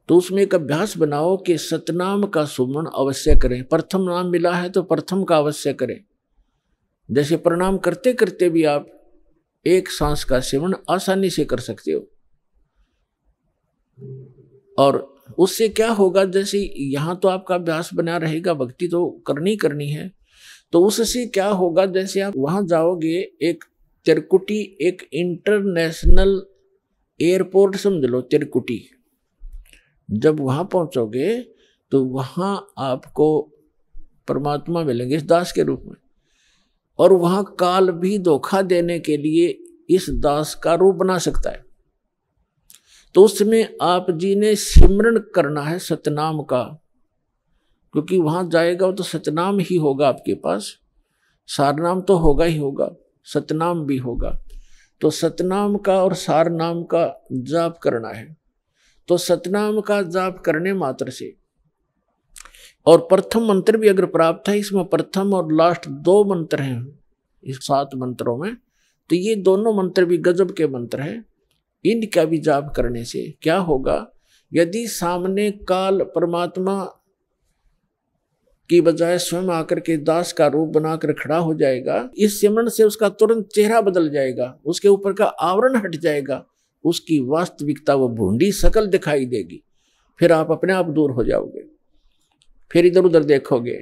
तो उसमें एक अभ्यास बनाओ कि सतनाम का सुमरण अवश्य करें। प्रथम नाम मिला है तो प्रथम का अवश्य करें। जैसे प्रणाम करते करते भी आप एक सांस का सेवन आसानी से कर सकते हो। और उससे क्या होगा, जैसे यहाँ तो आपका अभ्यास बना रहेगा, भक्ति तो करनी है, तो उससे क्या होगा, जैसे आप वहां जाओगे, एक तिरकुटी, एक इंटरनेशनल एयरपोर्ट समझ लो तिरकुटी, जब वहां पहुंचोगे तो वहां आपको परमात्मा मिलेंगे इस दास के रूप में। और वहां काल भी धोखा देने के लिए इस दास का रूप बना सकता है। तो उसमें आप जी ने सिमरन करना है सतनाम का, क्योंकि वहां जाएगा तो सतनाम ही होगा आपके पास, सारनाम तो होगा ही होगा, सतनाम भी होगा। तो सतनाम का और सारनाम का जाप करना है। तो सतनाम का जाप करने मात्र से, और प्रथम मंत्र भी अगर प्राप्त है, इसमें प्रथम और लास्ट 2 मंत्र हैं इस 7 मंत्रों में, तो ये दोनों मंत्र भी गजब के मंत्र हैं। इनका भी जाप करने से क्या होगा, यदि सामने काल परमात्मा की बजाय स्वयं आकर के दास का रूप बनाकर खड़ा हो जाएगा, इस सिमरन से उसका तुरंत चेहरा बदल जाएगा, उसके ऊपर का आवरण हट जाएगा, उसकी वास्तविकता वो भूंडी शकल दिखाई देगी। फिर आप अपने आप दूर हो जाओगे, फिर इधर उधर देखोगे।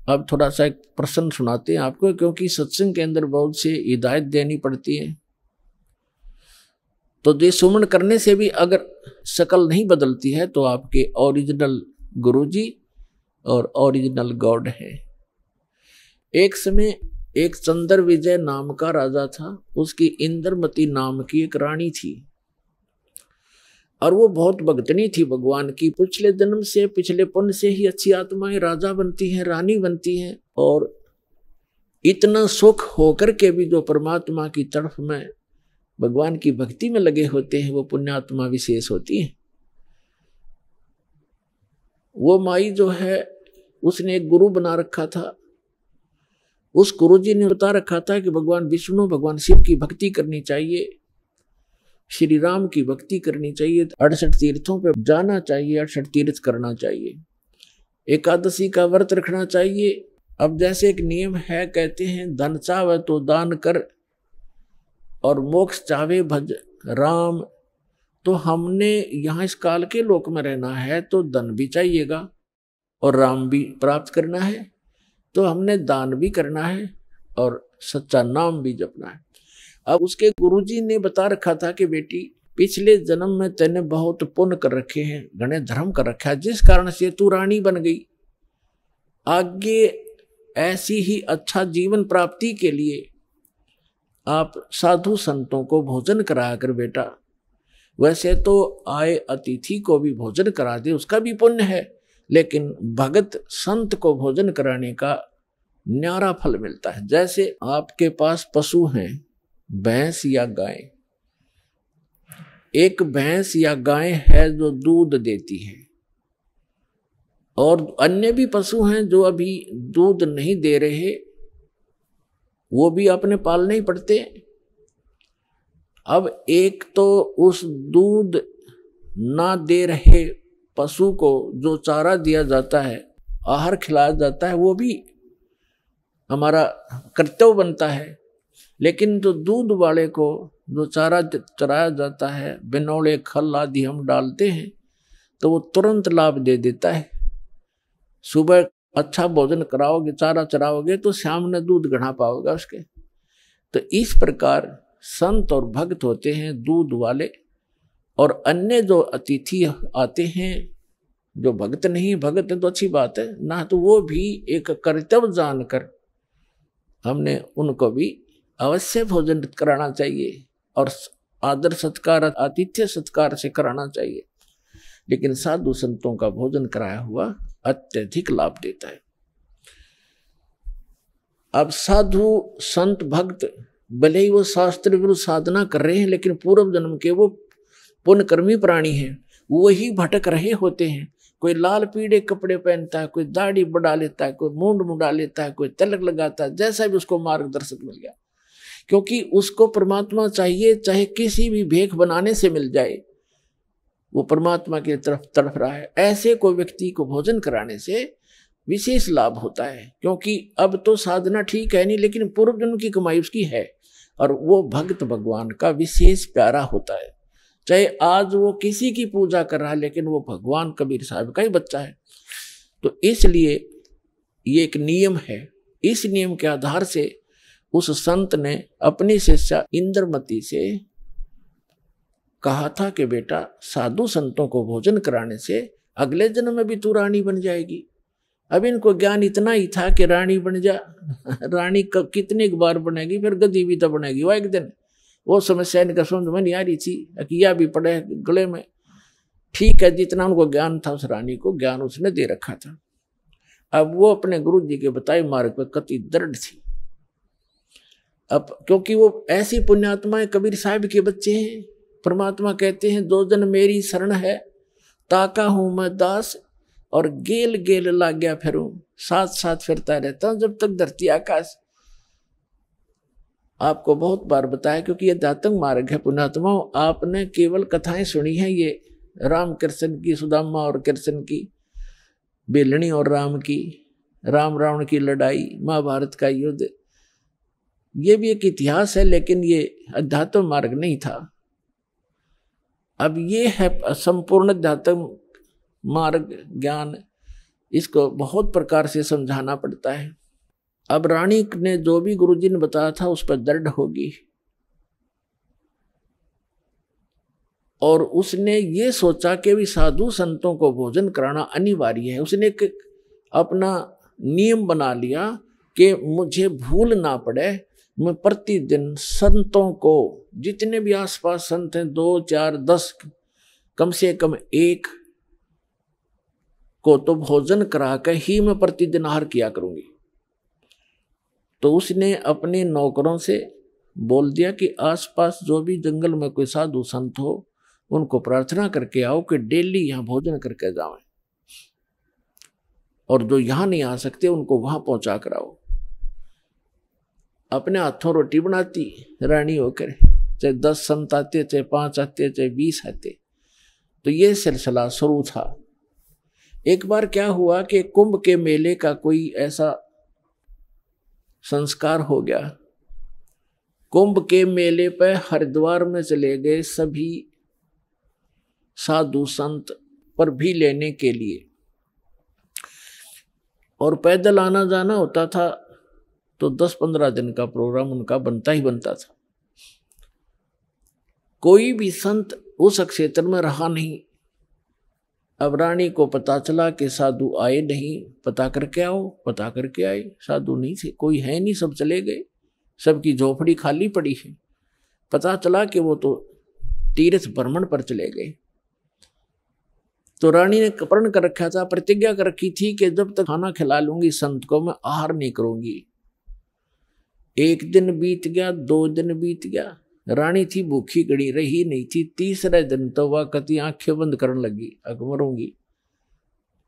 अब थोड़ा सा एक प्रश्न सुनाते हैं आपको, क्योंकि सत्संग के अंदर बहुत से हिदायत देनी पड़ती है। तो ये सुमन करने से भी अगर शकल नहीं बदलती है तो आपके ओरिजिनल गुरुजी और ओरिजिनल गॉड है। एक समय एक चंद्र विजय नाम का राजा था, उसकी इंद्रमती नाम की एक रानी थी, और वो बहुत भक्तनी थी भगवान की। पिछले जन्म से, पिछले पुण्य से ही अच्छी आत्माएं राजा बनती हैं, रानी बनती हैं, और इतना सुख होकर के भी जो परमात्मा की तरफ में भगवान की भक्ति में लगे होते हैं वो पुण्यात्मा विशेष होती हैं। वो माई जो है उसने एक गुरु बना रखा था। उस गुरुजी ने बता रखा था कि भगवान विष्णु, भगवान शिव की भक्ति करनी चाहिए, श्री राम की भक्ति करनी चाहिए, 68 तीर्थों पे जाना चाहिए, 68 तीर्थ करना चाहिए, एकादशी का व्रत रखना चाहिए। अब जैसे एक नियम है, कहते हैं धन चाहे तो दान कर और मोक्ष चाहे भज राम, तो हमने यहाँ इस काल के लोक में रहना है तो धन भी चाहिएगा और राम भी प्राप्त करना है, तो हमने दान भी करना है और सच्चा नाम भी जपना है। अब उसके गुरुजी ने बता रखा था कि बेटी पिछले जन्म में तैने बहुत पुण्य कर रखे हैं, घने धर्म कर रखा है, जिस कारण से तू रानी बन गई। आगे ऐसी ही अच्छा जीवन प्राप्ति के लिए आप साधु संतों को भोजन कराया कर बेटा। वैसे तो आए अतिथि को भी भोजन करा दे, उसका भी पुण्य है, लेकिन भगत संत को भोजन कराने का न्यारा फल मिलता है। जैसे आपके पास पशु हैं, भैंस या गाय, एक भैंस या गाय है जो दूध देती है, और अन्य भी पशु हैं जो अभी दूध नहीं दे रहे, वो भी अपने पालने ही पड़ते। अब एक तो उस दूध ना दे रहे पशु को जो चारा दिया जाता है, आहार खिलाया जाता है, वो भी हमारा कर्तव्य बनता है। लेकिन जो दूध वाले को जो चारा चराया जाता है, बिनौले खल आदि हम डालते हैं, तो वो तुरंत लाभ दे देता है। सुबह अच्छा भोजन कराओगे, चारा चराओगे, तो शाम में दूध घना पाओगे उसके। तो इस प्रकार संत और भक्त होते हैं दूध वाले, और अन्य जो अतिथि आते हैं जो भक्त नहीं, भक्त है तो अच्छी बात है ना, तो वो भी एक कर्तव्य जानकर हमने उनको भी अवश्य भोजन कराना चाहिए और आदर सत्कार, आतिथ्य सत्कार से कराना चाहिए। लेकिन साधु संतों का भोजन कराया हुआ अत्यधिक लाभ देता है। अब साधु संत भक्त भले ही वो शास्त्र विरुद्ध साधना कर रहे हैं, लेकिन पूर्व जन्म के वो पुण्यकर्मी प्राणी हैं, वही भटक रहे होते हैं। कोई लाल पीले कपड़े पहनता है, कोई दाढ़ी बढ़ा लेता है, कोई मूंड मुड़ा लेता है, कोई तिलक लगाता है, जैसा भी उसको मार्गदर्शक मिल गया, क्योंकि उसको परमात्मा चाहिए, चाहे किसी भी भेख बनाने से मिल जाए, वो परमात्मा की तरफ तड़प रहा है। ऐसे को व्यक्ति को भोजन कराने से विशेष लाभ होता है, क्योंकि अब तो साधना ठीक है नहीं, लेकिन पूर्व जन्म की कमाई उसकी है, और वो भक्त भगवान का विशेष प्यारा होता है। चाहे आज वो किसी की पूजा कर रहा है, लेकिन वो भगवान कबीर साहब का ही बच्चा है। तो इसलिए ये एक नियम है। इस नियम के आधार से उस संत ने अपनी शिष्या इंद्रमती से कहा था कि बेटा साधु संतों को भोजन कराने से अगले जन्म में भी तू रानी बन जाएगी। अब इनको ज्ञान इतना ही था कि रानी बन जा, रानी कब कितनी बार बनेगी, फिर गद्दी भी तो बनेगी वो एक दिन। वो समस्या इनका समझ में नहीं आ रही थी, अकिया भी पड़े गले में। ठीक है, जितना उनको ज्ञान था उस रानी को ज्ञान उसने दे रखा था। अब वो अपने गुरु जी के बताए मार्ग पर कति दृढ़ थी। अब क्योंकि वो ऐसी पुण्यात्माएं कबीर साहब के बच्चे हैं, परमात्मा कहते हैं दो जन मेरी शरण है, ताका हूं मैं दास और गेल गेल लाग गया फिरूं, साथ साथ फिरता रहता हूं जब तक धरती आकाश। आपको बहुत बार बताया, क्योंकि ये दातंग मार्ग है पुण्यात्माओं। आपने केवल कथाएं सुनी है, ये राम कृष्ण की, सुदामा और कृष्ण की, बेलनी और राम की, राम रावण की लड़ाई, महाभारत का युद्ध, ये भी एक इतिहास है, लेकिन ये अध्यात्म मार्ग नहीं था। अब ये है संपूर्ण अध्यात्म मार्ग ज्ञान, इसको बहुत प्रकार से समझाना पड़ता है। अब रानी ने जो भी गुरुजी ने बताया था उस पर दृढ़ होगी, और उसने ये सोचा कि भी साधु संतों को भोजन कराना अनिवार्य है। उसने एक अपना नियम बना लिया कि मुझे भूल ना पड़े, मैं प्रतिदिन संतों को, जितने भी आसपास संत हैं 2, 4, 10, कम से कम एक को तो भोजन करा कर ही मैं प्रतिदिन आहार किया करूंगी। तो उसने अपने नौकरों से बोल दिया कि आसपास जो भी जंगल में कोई साधु संत हो उनको प्रार्थना करके आओ कि डेली यहाँ भोजन करके जाएं, और जो यहाँ नहीं आ सकते उनको वहां पहुंचा कर आओ। अपने हाथों रोटी बनाती रानी होकर, चाहे 10 संत आते, चाहे 5 आते, चाहे 20 आते। तो ये सिलसिला शुरू था। एक बार क्या हुआ कि कुंभ के मेले का कोई ऐसा संस्कार हो गया कुंभ के मेले पे हरिद्वार में चले गए सभी साधु संत पर भी लेने के लिए, और पैदल आना जाना होता था तो 10-15 दिन का प्रोग्राम उनका बनता ही बनता था। कोई भी संत उस क्षेत्र में रहा नहीं। अब रानी को पता चला कि साधु आए नहीं, पता करके आओ। पता करके आए, साधु नहीं थे, कोई है नहीं, सब चले गए, सबकी झोपड़ी खाली पड़ी है। पता चला कि वो तो तीर्थ भ्रमण पर चले गए। तो रानी ने प्रण कर रखा था, प्रतिज्ञा कर रखी थी कि जब तक खाना खिला लूंगी संत को, मैं आहार नहीं करूंगी। 1 दिन बीत गया, 2 दिन बीत गया, रानी थी भूखी गड़ी, रही नहीं थी। 3रे दिन तो वह कति आंखें बंद करने लगी, अब मरूंगी।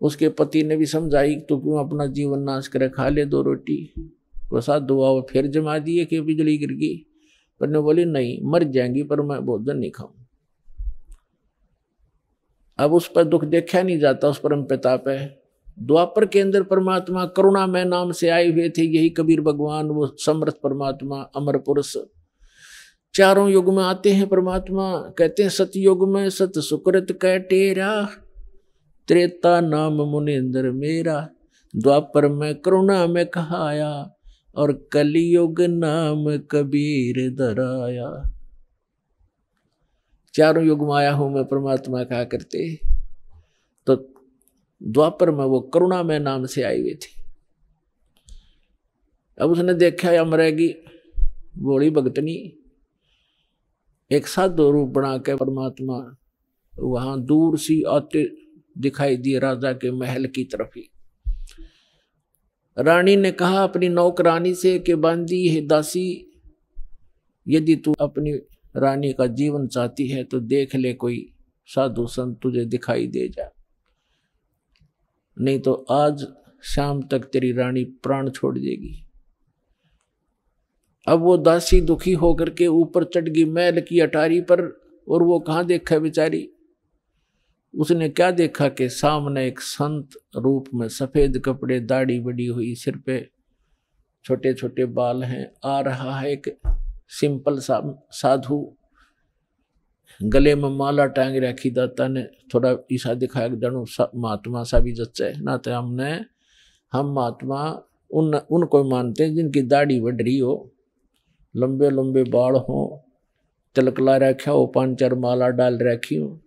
उसके पति ने भी समझाई, तो क्यों अपना जीवन नाश करे, खा ले 2 रोटी। वो साधु हुआ, फिर जमा दिए कि बिजली गिर गई। पर ने बोली नहीं, मर जाएंगी पर मैं भोजन नहीं खाऊं। अब उस पर दुख देखा नहीं जाता, उस परम पिता पे। द्वापर के अंदर परमात्मा करुणामय नाम से आए हुए थे, यही कबीर भगवान, वो समर्थ परमात्मा, अमर पुरुष। चारों युग में आते हैं परमात्मा। कहते हैं सतयुग में सत सुकृत कह टेरा, त्रेता नाम मुनिंद्र मेरा, द्वापर में करुणा में कहाया, और कलियुग नाम कबीर धराया। चारों युग में आया हूं मैं, परमात्मा कहा करते। तो द्वापर में वो करुणा में नाम से आए हुए थे। अब उसने देखा या मरेगी बोली भगतनी, एक साधु रूप बना के परमात्मा वहां दूर सी आते दिखाई दिए राजा के महल की तरफ ही। रानी ने कहा अपनी नौकरानी से कि बांदी है दासी, यदि तू अपनी रानी का जीवन चाहती है तो देख ले, कोई साधु संत तुझे दिखाई दे जा, नहीं तो आज शाम तक तेरी रानी प्राण छोड़ देगी। अब वो दासी दुखी होकर के ऊपर चढ़ गई महल की अटारी पर, और वो कहाँ देखा बेचारी, उसने क्या देखा कि सामने एक संत रूप में, सफेद कपड़े, दाढ़ी बड़ी हुई, सिर पे छोटे छोटे बाल हैं, आ रहा है एक सिंपल साधु, गले में माला टांग रखी। दाता ने थोड़ा ईसा दिखाया, जानो महात्मा सा भी जच्चा है ना, तो हम महात्मा उनको मानते हैं जिनकी दाढ़ी बढ़ रही हो, लंबे लंबे बाल हो, तिलक ला रखा हो, 5-4 माला डाल रखी हो,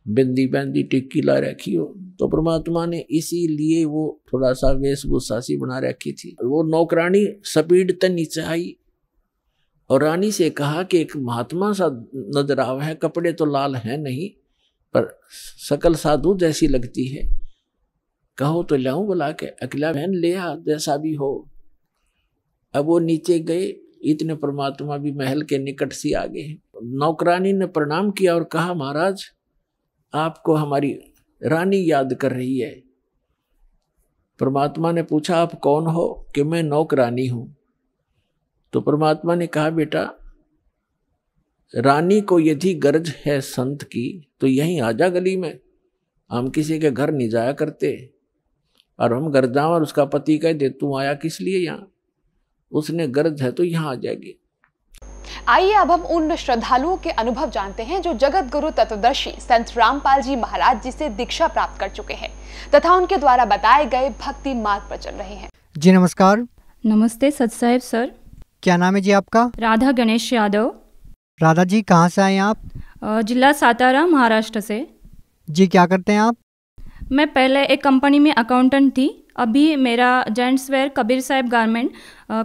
बिंदी बैंदी टिक्की ला रखी हो। तो परमात्मा ने इसीलिए वो थोड़ा सा वेशभूषा सी बना रखी थी। वो नौकरानी स्पीड तक नीचे आई और रानी से कहा कि एक महात्मा सा नजर आवा है, कपड़े तो लाल हैं नहीं पर सकल साधु जैसी लगती है, कहो तो लाऊं बुला के, अकेला बहन ले आ जैसा भी हो। अब वो नीचे गए, इतने परमात्मा भी महल के निकट से आ गए। नौकरानी ने प्रणाम किया और कहा महाराज आपको हमारी रानी याद कर रही है। परमात्मा ने पूछा आप कौन हो? कि मैं नौकरानी हूं। तो परमात्मा ने कहा बेटा रानी को यदि गरज है संत की तो यहीं आजा गली में, हम किसी के घर नहीं जाया करते, और हम घर जाओ और उसका पति कह दे तू आया किस लिए यहाँ, उसने गरज है तो यहाँ आ जाएगी। आइए अब हम उन श्रद्धालुओं के अनुभव जानते हैं जो जगत गुरु तत्वदर्शी संत रामपाल जी महाराज जी से दीक्षा प्राप्त कर चुके हैं तथा उनके द्वारा बताए गए भक्ति मार्ग पर चल रहे हैं। जी नमस्कार। नमस्ते सत साहिब सर। क्या नाम है जी आपका? राधा गणेश यादव। राधा जी कहाँ से आए आप? जिला सातारा महाराष्ट्र से। जी क्या करते हैं आप? मैं पहले एक कंपनी में अकाउंटेंट थी, अभी मेरा gents wear Kabir Sahib garment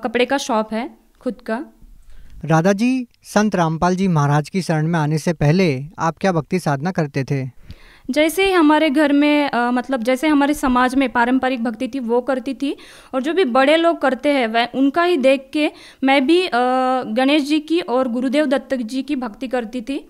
कपड़े का शॉप है खुद का। राधा जी संत रामपाल जी महाराज की शरण में आने से पहले आप क्या भक्ति साधना करते थे? जैसे हमारे घर में मतलब जैसे हमारे समाज में पारंपरिक भक्ति थी वो करती थी, और जो भी बड़े लोग करते हैं वह उनका ही देख के मैं भी गणेश जी की और गुरुदेव दत्त जी की भक्ति करती थी।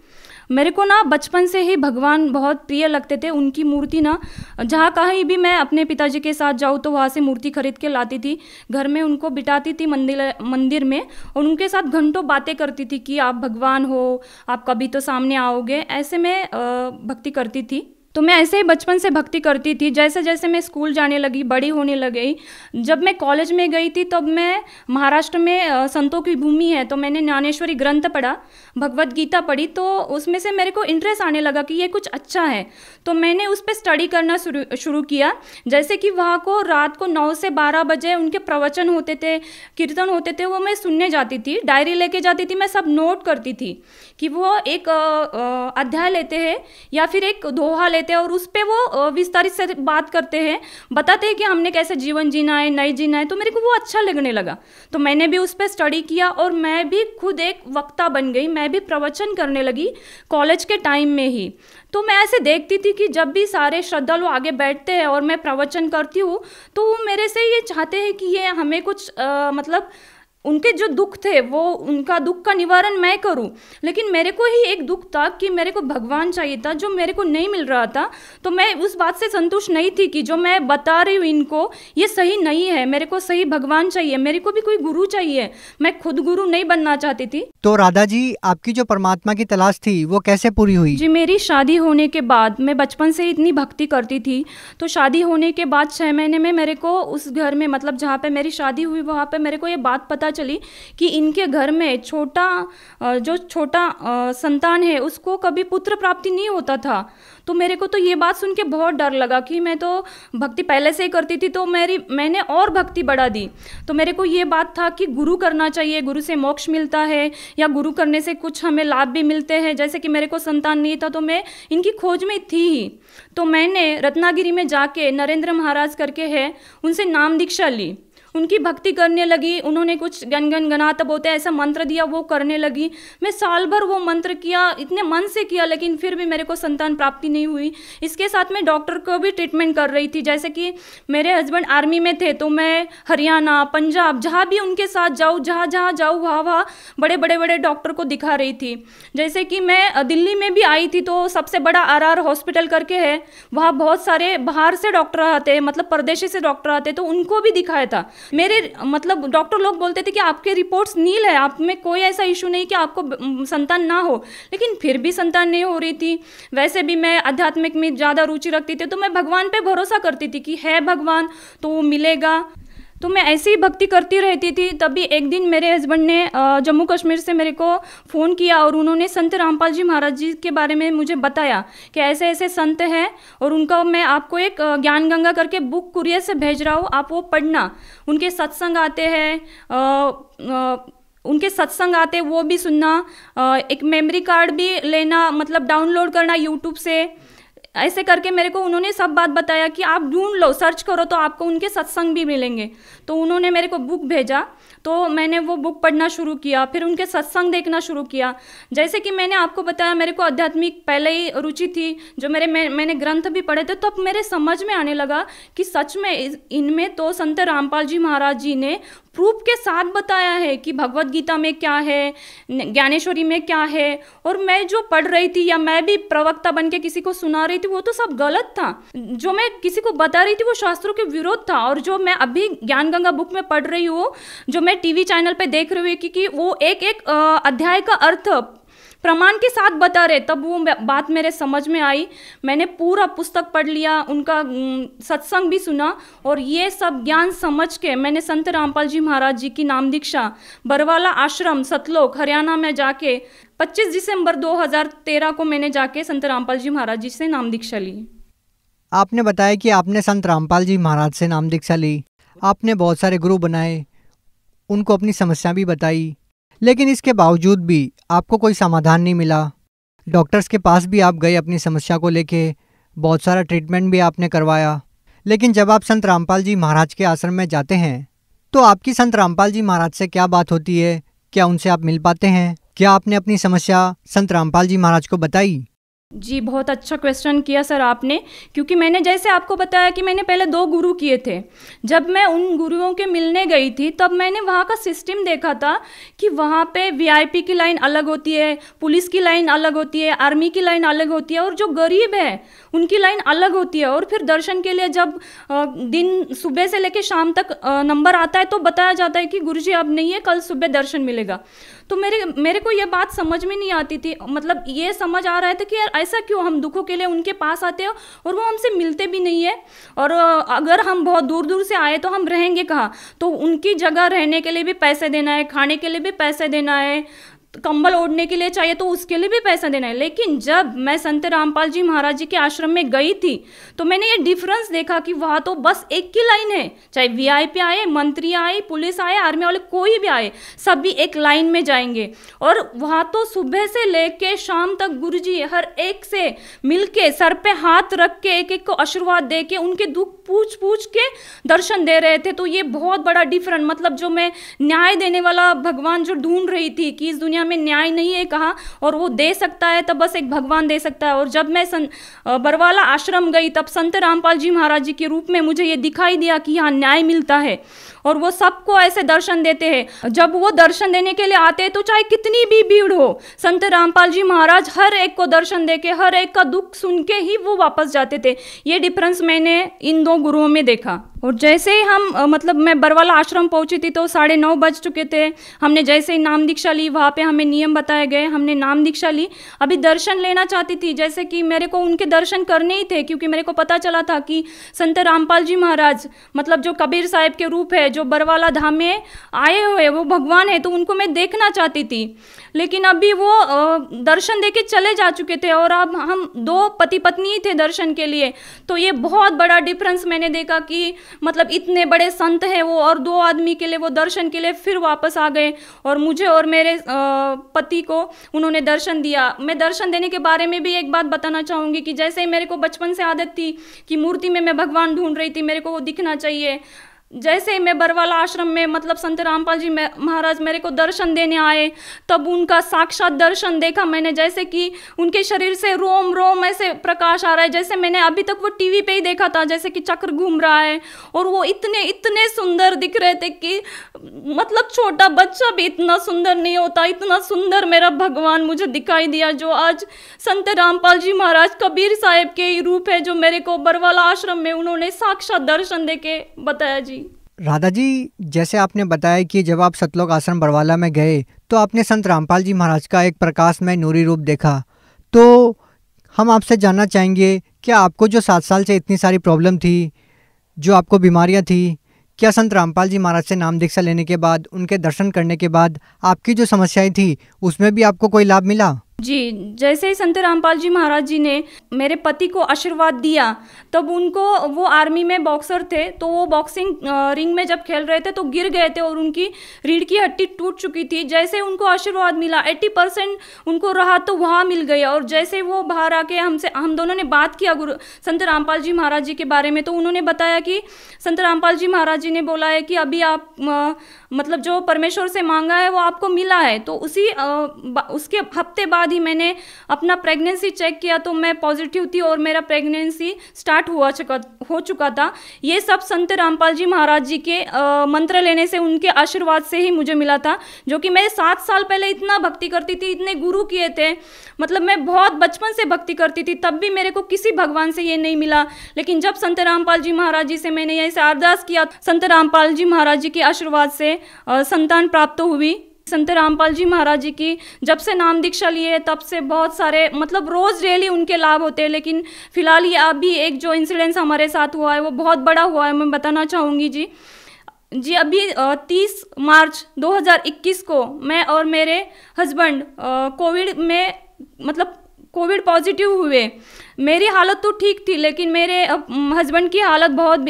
मेरे को ना बचपन से ही भगवान बहुत प्रिय लगते थे। उनकी मूर्ति ना जहाँ कहीं भी मैं अपने पिताजी के साथ जाऊँ तो वहाँ से मूर्ति खरीद के लाती थी, घर में उनको बिठाती थी मंदिर में, और उनके साथ घंटों बातें करती थी कि आप भगवान हो, आप कभी तो सामने आओगे, ऐसे में भक्ति करती थी। तो मैं ऐसे ही बचपन से भक्ति करती थी। जैसे जैसे मैं स्कूल जाने लगी, बड़ी होने लगी, जब मैं कॉलेज में गई थी तब मैं महाराष्ट्र में संतों की भूमि है तो मैंने ज्ञानेश्वरी ग्रंथ पढ़ा, भगवत गीता पढ़ी, तो उसमें से मेरे को इंटरेस्ट आने लगा कि ये कुछ अच्छा है। तो मैंने उस पर स्टडी करना शुरू किया। जैसे कि वहाँ को रात को 9 से 12 बजे उनके प्रवचन होते थे, कीर्तन होते थे, वो मैं सुनने जाती थी, डायरी लेके जाती थी, मैं सब नोट करती थी कि वो एक अध्याय लेते हैं या फिर एक दोहा लेते हैं और उस पर वो विस्तारित से बात करते हैं, बताते हैं कि हमने कैसे जीवन जीना है, नहीं जीना है। तो मेरे को वो अच्छा लगने लगा, तो मैंने भी उस पर स्टडी किया और मैं भी खुद एक वक्ता बन गई, मैं भी प्रवचन करने लगी कॉलेज के टाइम में ही। तो मैं ऐसे देखती थी कि जब भी सारे श्रद्धालु आगे बैठते हैं और मैं प्रवचन करती हूँ तो वो मेरे से ये चाहते हैं कि ये हमें कुछ मतलब उनके जो दुख थे वो उनका दुख का निवारण मैं करूं, लेकिन मेरे को ही एक दुख था कि मेरे को भगवान चाहिए था जो मेरे को नहीं मिल रहा था। तो मैं उस बात से संतुष्ट नहीं थी कि जो मैं बता रही हूँ इनको ये सही नहीं है, मेरे को सही भगवान चाहिए, मेरे को भी कोई गुरु चाहिए, मैं खुद गुरु नहीं बनना चाहती थी। तो राधा जी, आपकी जो परमात्मा की तलाश थी वो कैसे पूरी हुई? जी, मेरी शादी होने के बाद, मैं बचपन से इतनी भक्ति करती थी, तो शादी होने के बाद 6 महीने में मेरे को उस घर में, मतलब जहाँ पे मेरी शादी हुई वहाँ पे मेरे को ये बात पता चली कि इनके घर में जो छोटा संतान है उसको कभी पुत्र प्राप्ति नहीं होता था। तो मेरे को तो ये बात सुन के बहुत डर लगा कि मैं तो भक्ति पहले से ही करती थी, तो मैंने और भक्ति बढ़ा दी। तो मेरे को ये बात था कि गुरु करना चाहिए, गुरु से मोक्ष मिलता है या गुरु करने से कुछ हमें लाभ भी मिलते हैं। जैसे कि मेरे को संतान नहीं था तो मैं इनकी खोज में थी ही, तो मैंने रत्नागिरी में जाके नरेंद्र महाराज करके है उनसे नाम दीक्षा ली, उनकी भक्ति करने लगी। उन्होंने कुछ गण गण गणात बोलते ऐसा मंत्र दिया, वो करने लगी। मैं साल भर वो मंत्र किया, इतने मन से किया, लेकिन फिर भी मेरे को संतान प्राप्ति नहीं हुई। इसके साथ मैं डॉक्टर को भी ट्रीटमेंट कर रही थी। जैसे कि मेरे हस्बैंड आर्मी में थे तो मैं हरियाणा, पंजाब, जहाँ भी उनके साथ जाऊँ, जहाँ जाऊँ वहाँ बड़े डॉक्टर को दिखा रही थी। जैसे कि मैं दिल्ली में भी आई थी तो सबसे बड़ा RR हॉस्पिटल करके है, वहाँ बहुत सारे बाहर से डॉक्टर आते, मतलब परदेशी से डॉक्टर आते, तो उनको भी दिखाया था। मेरे मतलब डॉक्टर लोग बोलते थे कि आपके रिपोर्ट्स नील है, आप में कोई ऐसा इशू नहीं कि आपको संतान ना हो, लेकिन फिर भी संतान नहीं हो रही थी। वैसे भी मैं आध्यात्मिक में ज़्यादा रुचि रखती थी, तो मैं भगवान पे भरोसा करती थी कि है भगवान तो वो मिलेगा। तो मैं ऐसे ही भक्ति करती रहती थी। तभी एक दिन मेरे हस्बैंड ने जम्मू कश्मीर से मेरे को फ़ोन किया और उन्होंने संत रामपाल जी महाराज जी के बारे में मुझे बताया कि ऐसे ऐसे संत हैं और उनका मैं आपको एक ज्ञान गंगा करके बुक कुरियर से भेज रहा हूँ, आप वो पढ़ना। उनके सत्संग आते हैं, उनके सत्संग आते वो भी सुनना, एक मेमोरी कार्ड भी लेना, मतलब डाउनलोड करना यूट्यूब से। ऐसे करके मेरे को उन्होंने सब बात बताया कि आप ढूंढ लो, सर्च करो तो आपको उनके सत्संग भी मिलेंगे। तो उन्होंने मेरे को बुक भेजा, तो मैंने वो बुक पढ़ना शुरू किया, फिर उनके सत्संग देखना शुरू किया। जैसे कि मैंने आपको बताया मेरे को आध्यात्मिक पहले ही रुचि थी, जो मैंने ग्रंथ भी पढ़े थे, तो अब मेरे समझ में आने लगा कि सच में इनमें तो संत रामपाल जी महाराज जी ने प्रूफ के साथ बताया है कि भगवत गीता में क्या है, ज्ञानेश्वरी में क्या है। और मैं जो पढ़ रही थी या मैं भी प्रवक्ता बन के किसी को सुना रही थी वो तो सब गलत था। जो मैं किसी को बता रही थी वो शास्त्रों के विरोध था। और जो मैं अभी ज्ञान गंगा बुक में पढ़ रही हूँ, जो मैं टीवी चैनल पे देख रही हूँ कि वो एक अध्याय का अर्थ प्रमाण के साथ बता रहे, तब वो बात मेरे समझ में आई। मैंने पूरा पुस्तक पढ़ लिया, उनका सत्संग भी सुना और ये सब ज्ञान समझ के मैंने संत रामपाल जी महाराज जी की नाम दीक्षा बरवाला आश्रम सतलोक हरियाणा में जाके 25 दिसंबर 2013 को मैंने जाके संत रामपाल जी महाराज जी से नाम दीक्षा ली। आपने बताया कि आपने संत रामपाल जी महाराज से नाम दीक्षा ली, आपने बहुत सारे गुरु बनाए, उनको अपनी समस्या भी बताई, लेकिन इसके बावजूद भी आपको कोई समाधान नहीं मिला। डॉक्टर्स के पास भी आप गए अपनी समस्या को लेके, बहुत सारा ट्रीटमेंट भी आपने करवाया, लेकिन जब आप संत रामपाल जी महाराज के आश्रम में जाते हैं तो आपकी संत रामपाल जी महाराज से क्या बात होती है? क्या उनसे आप मिल पाते हैं? क्या आपने अपनी समस्या संत रामपाल जी महाराज को बताई? जी, बहुत अच्छा क्वेश्चन किया सर आपने, क्योंकि मैंने जैसे आपको बताया कि मैंने पहले 2 गुरु किए थे। जब मैं उन गुरुओं के मिलने गई थी तब मैंने वहाँ का सिस्टम देखा था कि वहाँ पे VIP की लाइन अलग होती है, पुलिस की लाइन अलग होती है, आर्मी की लाइन अलग होती है, और जो गरीब है उनकी लाइन अलग होती है। और फिर दर्शन के लिए जब दिन सुबह से लेकर शाम तक नंबर आता है तो बताया जाता है कि गुरुजी अब नहीं है, कल सुबह दर्शन मिलेगा। तो मेरे को ये बात समझ में नहीं आती थी। मतलब ये समझ आ रहा था कि यार ऐसा क्यों, हम दुखों के लिए उनके पास आते हैं और वो हमसे मिलते भी नहीं है, और अगर हम बहुत दूर दूर से आए तो हम रहेंगे कहाँ, तो उनकी जगह रहने के लिए भी पैसे देना है, खाने के लिए भी पैसे देना है, कंबल ओढ़ने के लिए चाहिए तो उसके लिए भी पैसा देना है। लेकिन जब मैं संत रामपाल जी महाराज जी के आश्रम में गई थी तो मैंने ये डिफरेंस देखा कि वहाँ तो बस एक ही लाइन है, चाहे वीआईपी आए, मंत्री आए, पुलिस आए, आर्मी वाले कोई भी आए, सभी एक लाइन में जाएंगे। और वहाँ तो सुबह से लेके शाम तक गुरुजी हर एक से मिलके सर पे हाथ रख के एक एक को आशीर्वाद दे के उनके दुख पूछ पूछ के दर्शन दे रहे थे। तो ये बहुत बड़ा डिफरेंट, मतलब जो मैं न्याय देने वाला भगवान जो ढूंढ रही थी कि इस दुनिया में न्याय नहीं है कहाँ, और वो दे सकता है तब बस एक भगवान दे सकता है। और जब मैं बरवाला आश्रम गई तब संत रामपाल जी महाराज जी के रूप में मुझे ये दिखाई दिया कि यहाँ न्याय मिलता है और वो सबको ऐसे दर्शन देते हैं। जब वो दर्शन देने के लिए आते हैं तो चाहे कितनी भी भीड़ हो, संत रामपाल जी महाराज हर एक को दर्शन देके हर एक का दुख सुन के ही वो वापस जाते थे। ये डिफरेंस मैंने इन दो गुरुओं में देखा। और जैसे ही हम मतलब मैं बरवाला आश्रम पहुंची थी तो 9:30 बज चुके थे। हमने जैसे ही नाम दीक्षा ली, वहाँ पे हमें नियम बताए गए, हमने नाम दीक्षा ली। अभी दर्शन लेना चाहती थी, जैसे कि मेरे को उनके दर्शन करने ही थे, क्योंकि मेरे को पता चला था कि संत रामपाल जी महाराज मतलब जो कबीर साहिब के रूप है, जो बरवाला धाम में आए हुए वो भगवान है, तो उनको मैं देखना चाहती थी। लेकिन अभी वो दर्शन देके चले जा चुके थे और अब हम 2 पति पत्नी ही थे दर्शन के लिए। तो ये बहुत बड़ा डिफरेंस मैंने देखा कि मतलब इतने बड़े संत हैं वो, और 2 आदमी के लिए वो दर्शन के लिए फिर वापस आ गए और मुझे और मेरे पति को उन्होंने दर्शन दिया। मैं दर्शन देने के बारे में भी एक बात बताना चाहूँगी कि जैसे ही मेरे को बचपन से आदत थी कि मूर्ति में मैं भगवान ढूंढ रही थी, मेरे को वो दिखना चाहिए। जैसे ही मैं बरवाला आश्रम में मतलब संत रामपाल जी महाराज मेरे को दर्शन देने आए, तब उनका साक्षात दर्शन देखा मैंने, जैसे कि उनके शरीर से रोम रोम ऐसे प्रकाश आ रहा है, जैसे मैंने अभी तक वो टीवी पे ही देखा था, जैसे कि चक्र घूम रहा है। और वो इतने इतने सुंदर दिख रहे थे कि मतलब छोटा बच्चा भी इतना सुंदर नहीं होता, इतना सुंदर मेरा भगवान मुझे दिखाई दिया, जो आज संत रामपाल जी महाराज कबीर साहिब के ही रूप है, जो मेरे को बरवाला आश्रम में उन्होंने साक्षात दर्शन दे के बताया जी। राधा जी, जैसे आपने बताया कि जब आप सतलोक आश्रम बरवाला में गए तो आपने संत रामपाल जी महाराज का एक प्रकाशमय नूरी रूप देखा, तो हम आपसे जानना चाहेंगे क्या आपको जो 7 साल से इतनी सारी प्रॉब्लम थी, जो आपको बीमारियां थी, क्या संत रामपाल जी महाराज से नाम दीक्षा लेने के बाद, उनके दर्शन करने के बाद आपकी जो समस्याएं थी उसमें भी आपको कोई लाभ मिला? जी, जैसे ही संत रामपाल जी महाराज जी ने मेरे पति को आशीर्वाद दिया, तब उनको, वो आर्मी में बॉक्सर थे, तो वो बॉक्सिंग रिंग में जब खेल रहे थे तो गिर गए थे और उनकी रीढ़ की हड्डी टूट चुकी थी। जैसे उनको आशीर्वाद मिला, 80% उनको राहत तो वहाँ मिल गई। और जैसे वो बाहर आके हम दोनों ने बात किया संत रामपाल जी महाराज जी के बारे में, तो उन्होंने बताया कि संत रामपाल जी महाराज जी ने बोला है कि अभी आप मतलब जो परमेश्वर से मांगा है वो आपको मिला है। तो उसके हफ्ते बाद ही मैंने अपना प्रेगनेंसी चेक किया तो मैं पॉजिटिव थी और मेरा प्रेगनेंसी स्टार्ट हो चुका था। ये सब संत रामपाल जी महाराज जी के मंत्र लेने से, उनके आशीर्वाद से ही मुझे मिला था, जो कि मैं 7 साल पहले इतना भक्ति करती थी, इतने गुरु किए थे, मतलब मैं बहुत बचपन से भक्ति करती थी, तब भी मेरे को किसी भगवान से ये नहीं मिला। लेकिन जब संत रामपाल जी महाराज जी से मैंने ऐसे अरदास किया, संत रामपाल जी महाराज जी के आशीर्वाद से संतान प्राप्त हुई। संत रामपाल जी महाराज जी की जब से नाम दीक्षा लिए तब से बहुत सारे मतलब रोज डेली उनके लाभ होते हैं। लेकिन फिलहाल ये अभी एक जो इंसिडेंस हमारे साथ हुआ है वो बहुत बड़ा हुआ है, मैं बताना चाहूँगी जी। अभी 30 मार्च 2021 को मैं और मेरे हस्बैंड कोविड पॉजिटिव हुए। मेरी हालत तो ठीक थी, लेकिन मेरे हस्बैंड की हालत बहुत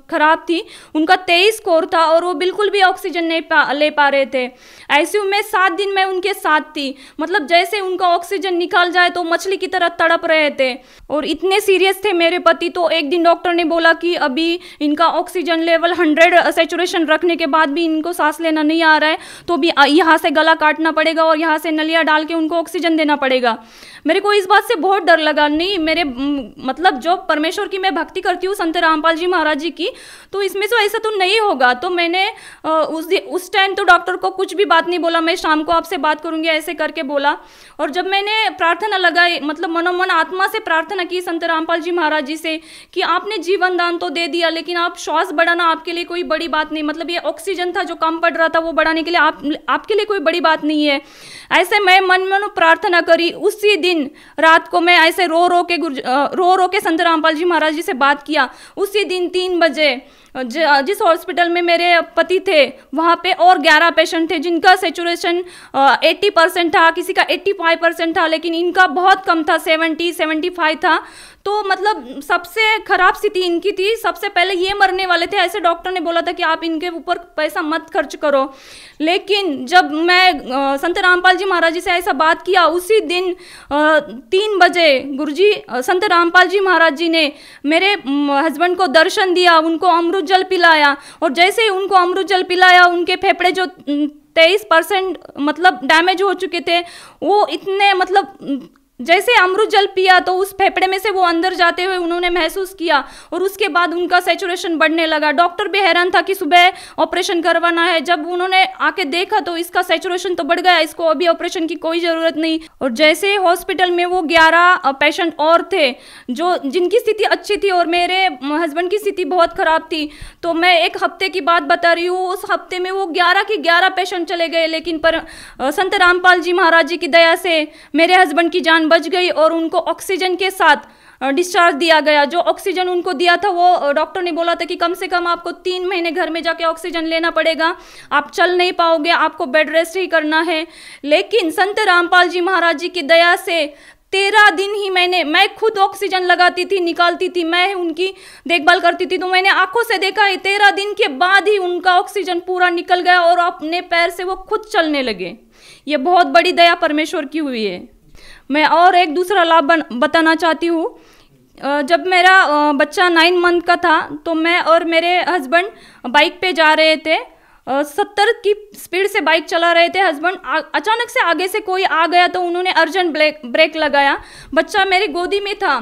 ख़राब थी। उनका 23 स्कोर था और वो बिल्कुल भी ऑक्सीजन नहीं ले पा रहे थे। आईसीयू में 7 दिन मैं उनके साथ थी, मतलब जैसे उनका ऑक्सीजन निकाल जाए तो मछली की तरह तड़प रहे थे और इतने सीरियस थे मेरे पति। तो एक दिन डॉक्टर ने बोला कि अभी इनका ऑक्सीजन लेवल 100 सैचुरेशन रखने के बाद भी इनको सांस लेना नहीं आ रहा है, तो भी यहाँ से गला काटना पड़ेगा और यहाँ से नलिया डाल के उनको ऑक्सीजन देना पड़ेगा। मेरे को इस बात से बहुत डर लगा। नहीं, मेरे मतलब जो परमेश्वर की मैं भक्ति करती हूँ संत रामपाल जी महाराज जी की, तो इसमें से ऐसा तो नहीं होगा। तो मैंने उस टाइम तो डॉक्टर को कुछ भी बात नहीं बोला, मैं शाम को आपसे बात करूँगी ऐसे करके बोला। और जब मैंने प्रार्थना लगाई, मतलब मनोमन आत्मा से प्रार्थना की संत रामपाल जी महाराज जी से कि आपने जीवन दान तो दे दिया, लेकिन आप श्वास बढ़ाना आपके लिए कोई बड़ी बात नहीं, मतलब ये ऑक्सीजन था जो कम पड़ रहा था वो बढ़ाने के लिए आपके लिए कोई बड़ी बात नहीं है। ऐसे मैं मन में प्रार्थना करी। उसी दिन रात को मैं ऐसे रो रो के संत रामपाल जी महाराज जी से बात किया। उसी दिन 3 बजे जिस हॉस्पिटल में मेरे पति थे वहाँ पे और 11 पेशेंट थे जिनका सेचुरेशन 80% था, किसी का 85% था, लेकिन इनका बहुत कम था, 70-75 था। तो मतलब सबसे खराब स्थिति इनकी थी, सबसे पहले ये मरने वाले थे। ऐसे डॉक्टर ने बोला था कि आप इनके ऊपर पैसा मत खर्च करो। लेकिन जब मैं संत रामपाल जी महाराज जी से ऐसा बात किया, उसी दिन 3 बजे गुरुजी संत रामपाल जी महाराज जी ने मेरे हस्बैंड को दर्शन दिया, उनको अमृत जल पिलाया। और जैसे ही उनको अमृत जल पिलाया, उनके फेफड़े जो 23% मतलब डैमेज हो चुके थे, वो इतने मतलब जैसे अमृत जल पिया तो उस फेफड़े में से वो अंदर जाते हुए उन्होंने महसूस किया। और उसके बाद उनका सैचुरेशन बढ़ने लगा। डॉक्टर भी हैरान था कि सुबह ऑपरेशन करवाना है। जब उन्होंने आके देखा तो इसका सैचुरेशन तो बढ़ गया, इसको अभी ऑपरेशन की कोई ज़रूरत नहीं। और जैसे हॉस्पिटल में वो 11 पेशेंट और थे जो जिनकी स्थिति अच्छी थी और मेरे हस्बैंड की स्थिति बहुत ख़राब थी। तो मैं 1 हफ्ते की बात बता रही हूँ, उस हफ्ते में वो 11 के 11 पेशेंट चले गए। लेकिन पर संत रामपाल जी महाराज जी की दया से मेरे हस्बैंड की जान बच गई और उनको ऑक्सीजन के साथ डिस्चार्ज दिया गया। जो ऑक्सीजन उनको दिया था वो डॉक्टर ने बोला था कि कम से कम आपको 3 महीने घर में जाके ऑक्सीजन लेना पड़ेगा, आप चल नहीं पाओगे, आपको बेड रेस्ट ही करना है। लेकिन संत रामपाल जी महाराज जी की दया से 13 दिन ही मैं खुद ऑक्सीजन लगाती थी, निकालती थी, मैं उनकी देखभाल करती थी। तो मैंने आंखों से देखा है 13 दिन के बाद ही उनका ऑक्सीजन पूरा निकल गया और अपने पैर से वो खुद चलने लगे। ये बहुत बड़ी दया परमेश्वर की हुई है। मैं और एक दूसरा लाभ बताना चाहती हूँ। जब मेरा बच्चा 9 मंथ का था तो मैं और मेरे हस्बैंड बाइक पे जा रहे थे, 70 की स्पीड से बाइक चला रहे थे। हस्बैंड अचानक से आगे से कोई आ गया तो उन्होंने अर्जेंट ब्रेक लगाया। बच्चा मेरी गोदी में था,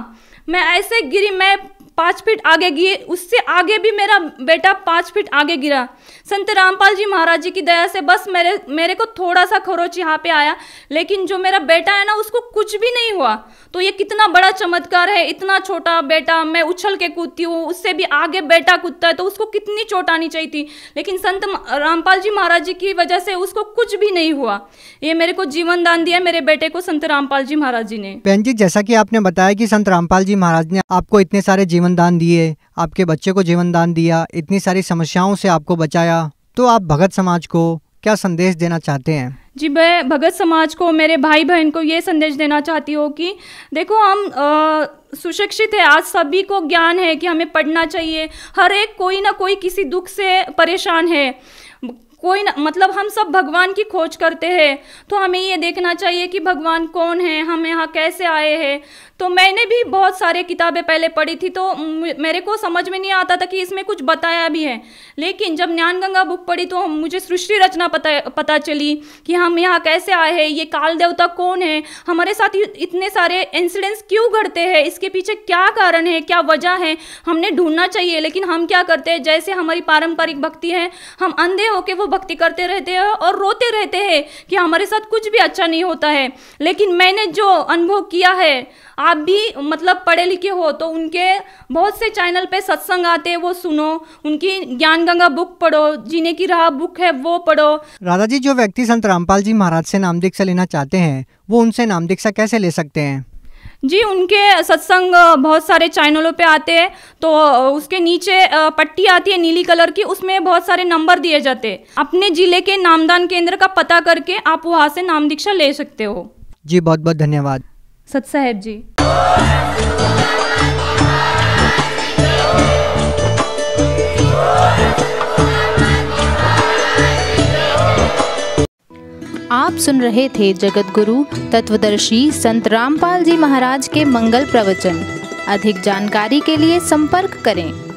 मैं ऐसे गिरी, मैं 5 फीट आगे गिरी, उससे आगे भी मेरा बेटा 5 फीट आगे गिरा। संत रामपाल जी महाराज जी की दया से बस मेरे को थोड़ा सा खरोच यहाँ पे आया, लेकिन जो मेरा बेटा है ना उसको कुछ भी नहीं हुआ। तो ये कितना बड़ा चमत्कार है। इतना छोटा बेटा, मैं उछल के कूदती हूँ, उससे भी आगे बेटा कूदता है तो उसको कितनी चोट आनी चाहिए थी, लेकिन संत रामपाल जी महाराज जी की वजह से उसको कुछ भी नहीं हुआ। ये मेरे को जीवन दान दिया मेरे बेटे को संत रामपाल जी महाराज जी ने। बहन जी, जैसा कि आपने बताया कि संत रामपाल जी महाराज ने आपको इतने सारे जीवन दान दिए, आपके बच्चे को जीवन दान दिया, इतनी सारी समस्याओं से आपको बचाया, तो आप भगत समाज को क्या संदेश देना चाहते हैं? जी, मैं भगत समाज को, मेरे भाई बहन को ये संदेश देना चाहती हूँ कि देखो, हम सुशिक्षित है, आज सभी को ज्ञान है कि हमें पढ़ना चाहिए। हर एक कोई ना कोई किसी दुख से परेशान है, कोई ना, मतलब हम सब भगवान की खोज करते हैं। तो हमें ये देखना चाहिए कि भगवान कौन है, हम यहाँ कैसे आए हैं। तो मैंने भी बहुत सारे किताबें पहले पढ़ी थी तो मेरे को समझ में नहीं आता था कि इसमें कुछ बताया भी है। लेकिन जब ज्ञान गंगा बुक पढ़ी तो मुझे सृष्टि रचना पता चली कि हम यहाँ कैसे आए हैं, ये काल देवता कौन है, हमारे साथ इतने सारे इंसिडेंट्स क्यों घटते हैं, इसके पीछे क्या कारण है, क्या वजह है, हमने ढूंढना चाहिए। लेकिन हम क्या करते हैं, जैसे हमारी पारंपरिक भक्ति है, हम अंधे होके वो भक्ति करते रहते हैं और रोते रहते हैं कि हमारे साथ कुछ भी अच्छा नहीं होता है। लेकिन मैंने जो अनुभव किया है, आप भी मतलब पढ़े लिखे हो तो उनके बहुत से चैनल पे सत्संग आते हैं, वो सुनो, उनकी ज्ञान गंगा बुक पढ़ो, जीने की राह बुक है वो पढ़ो। राधा जी, जो व्यक्ति संत रामपाल जी महाराज से नाम दीक्षा लेना चाहते हैं वो उनसे नाम दीक्षा कैसे ले सकते हैं? जी, उनके सत्संग बहुत सारे चैनलों पे आते हैं, तो उसके नीचे पट्टी आती है नीली कलर की, उसमें बहुत सारे नंबर दिए जाते हैं। अपने जिले के नामदान केंद्र का पता करके आप वहाँ से नाम दीक्षा ले सकते हो। जी, बहुत बहुत धन्यवाद सत साहेब जी। आप सुन रहे थे जगत गुरु तत्वदर्शी संत रामपाल जी महाराज के मंगल प्रवचन। अधिक जानकारी के लिए संपर्क करें।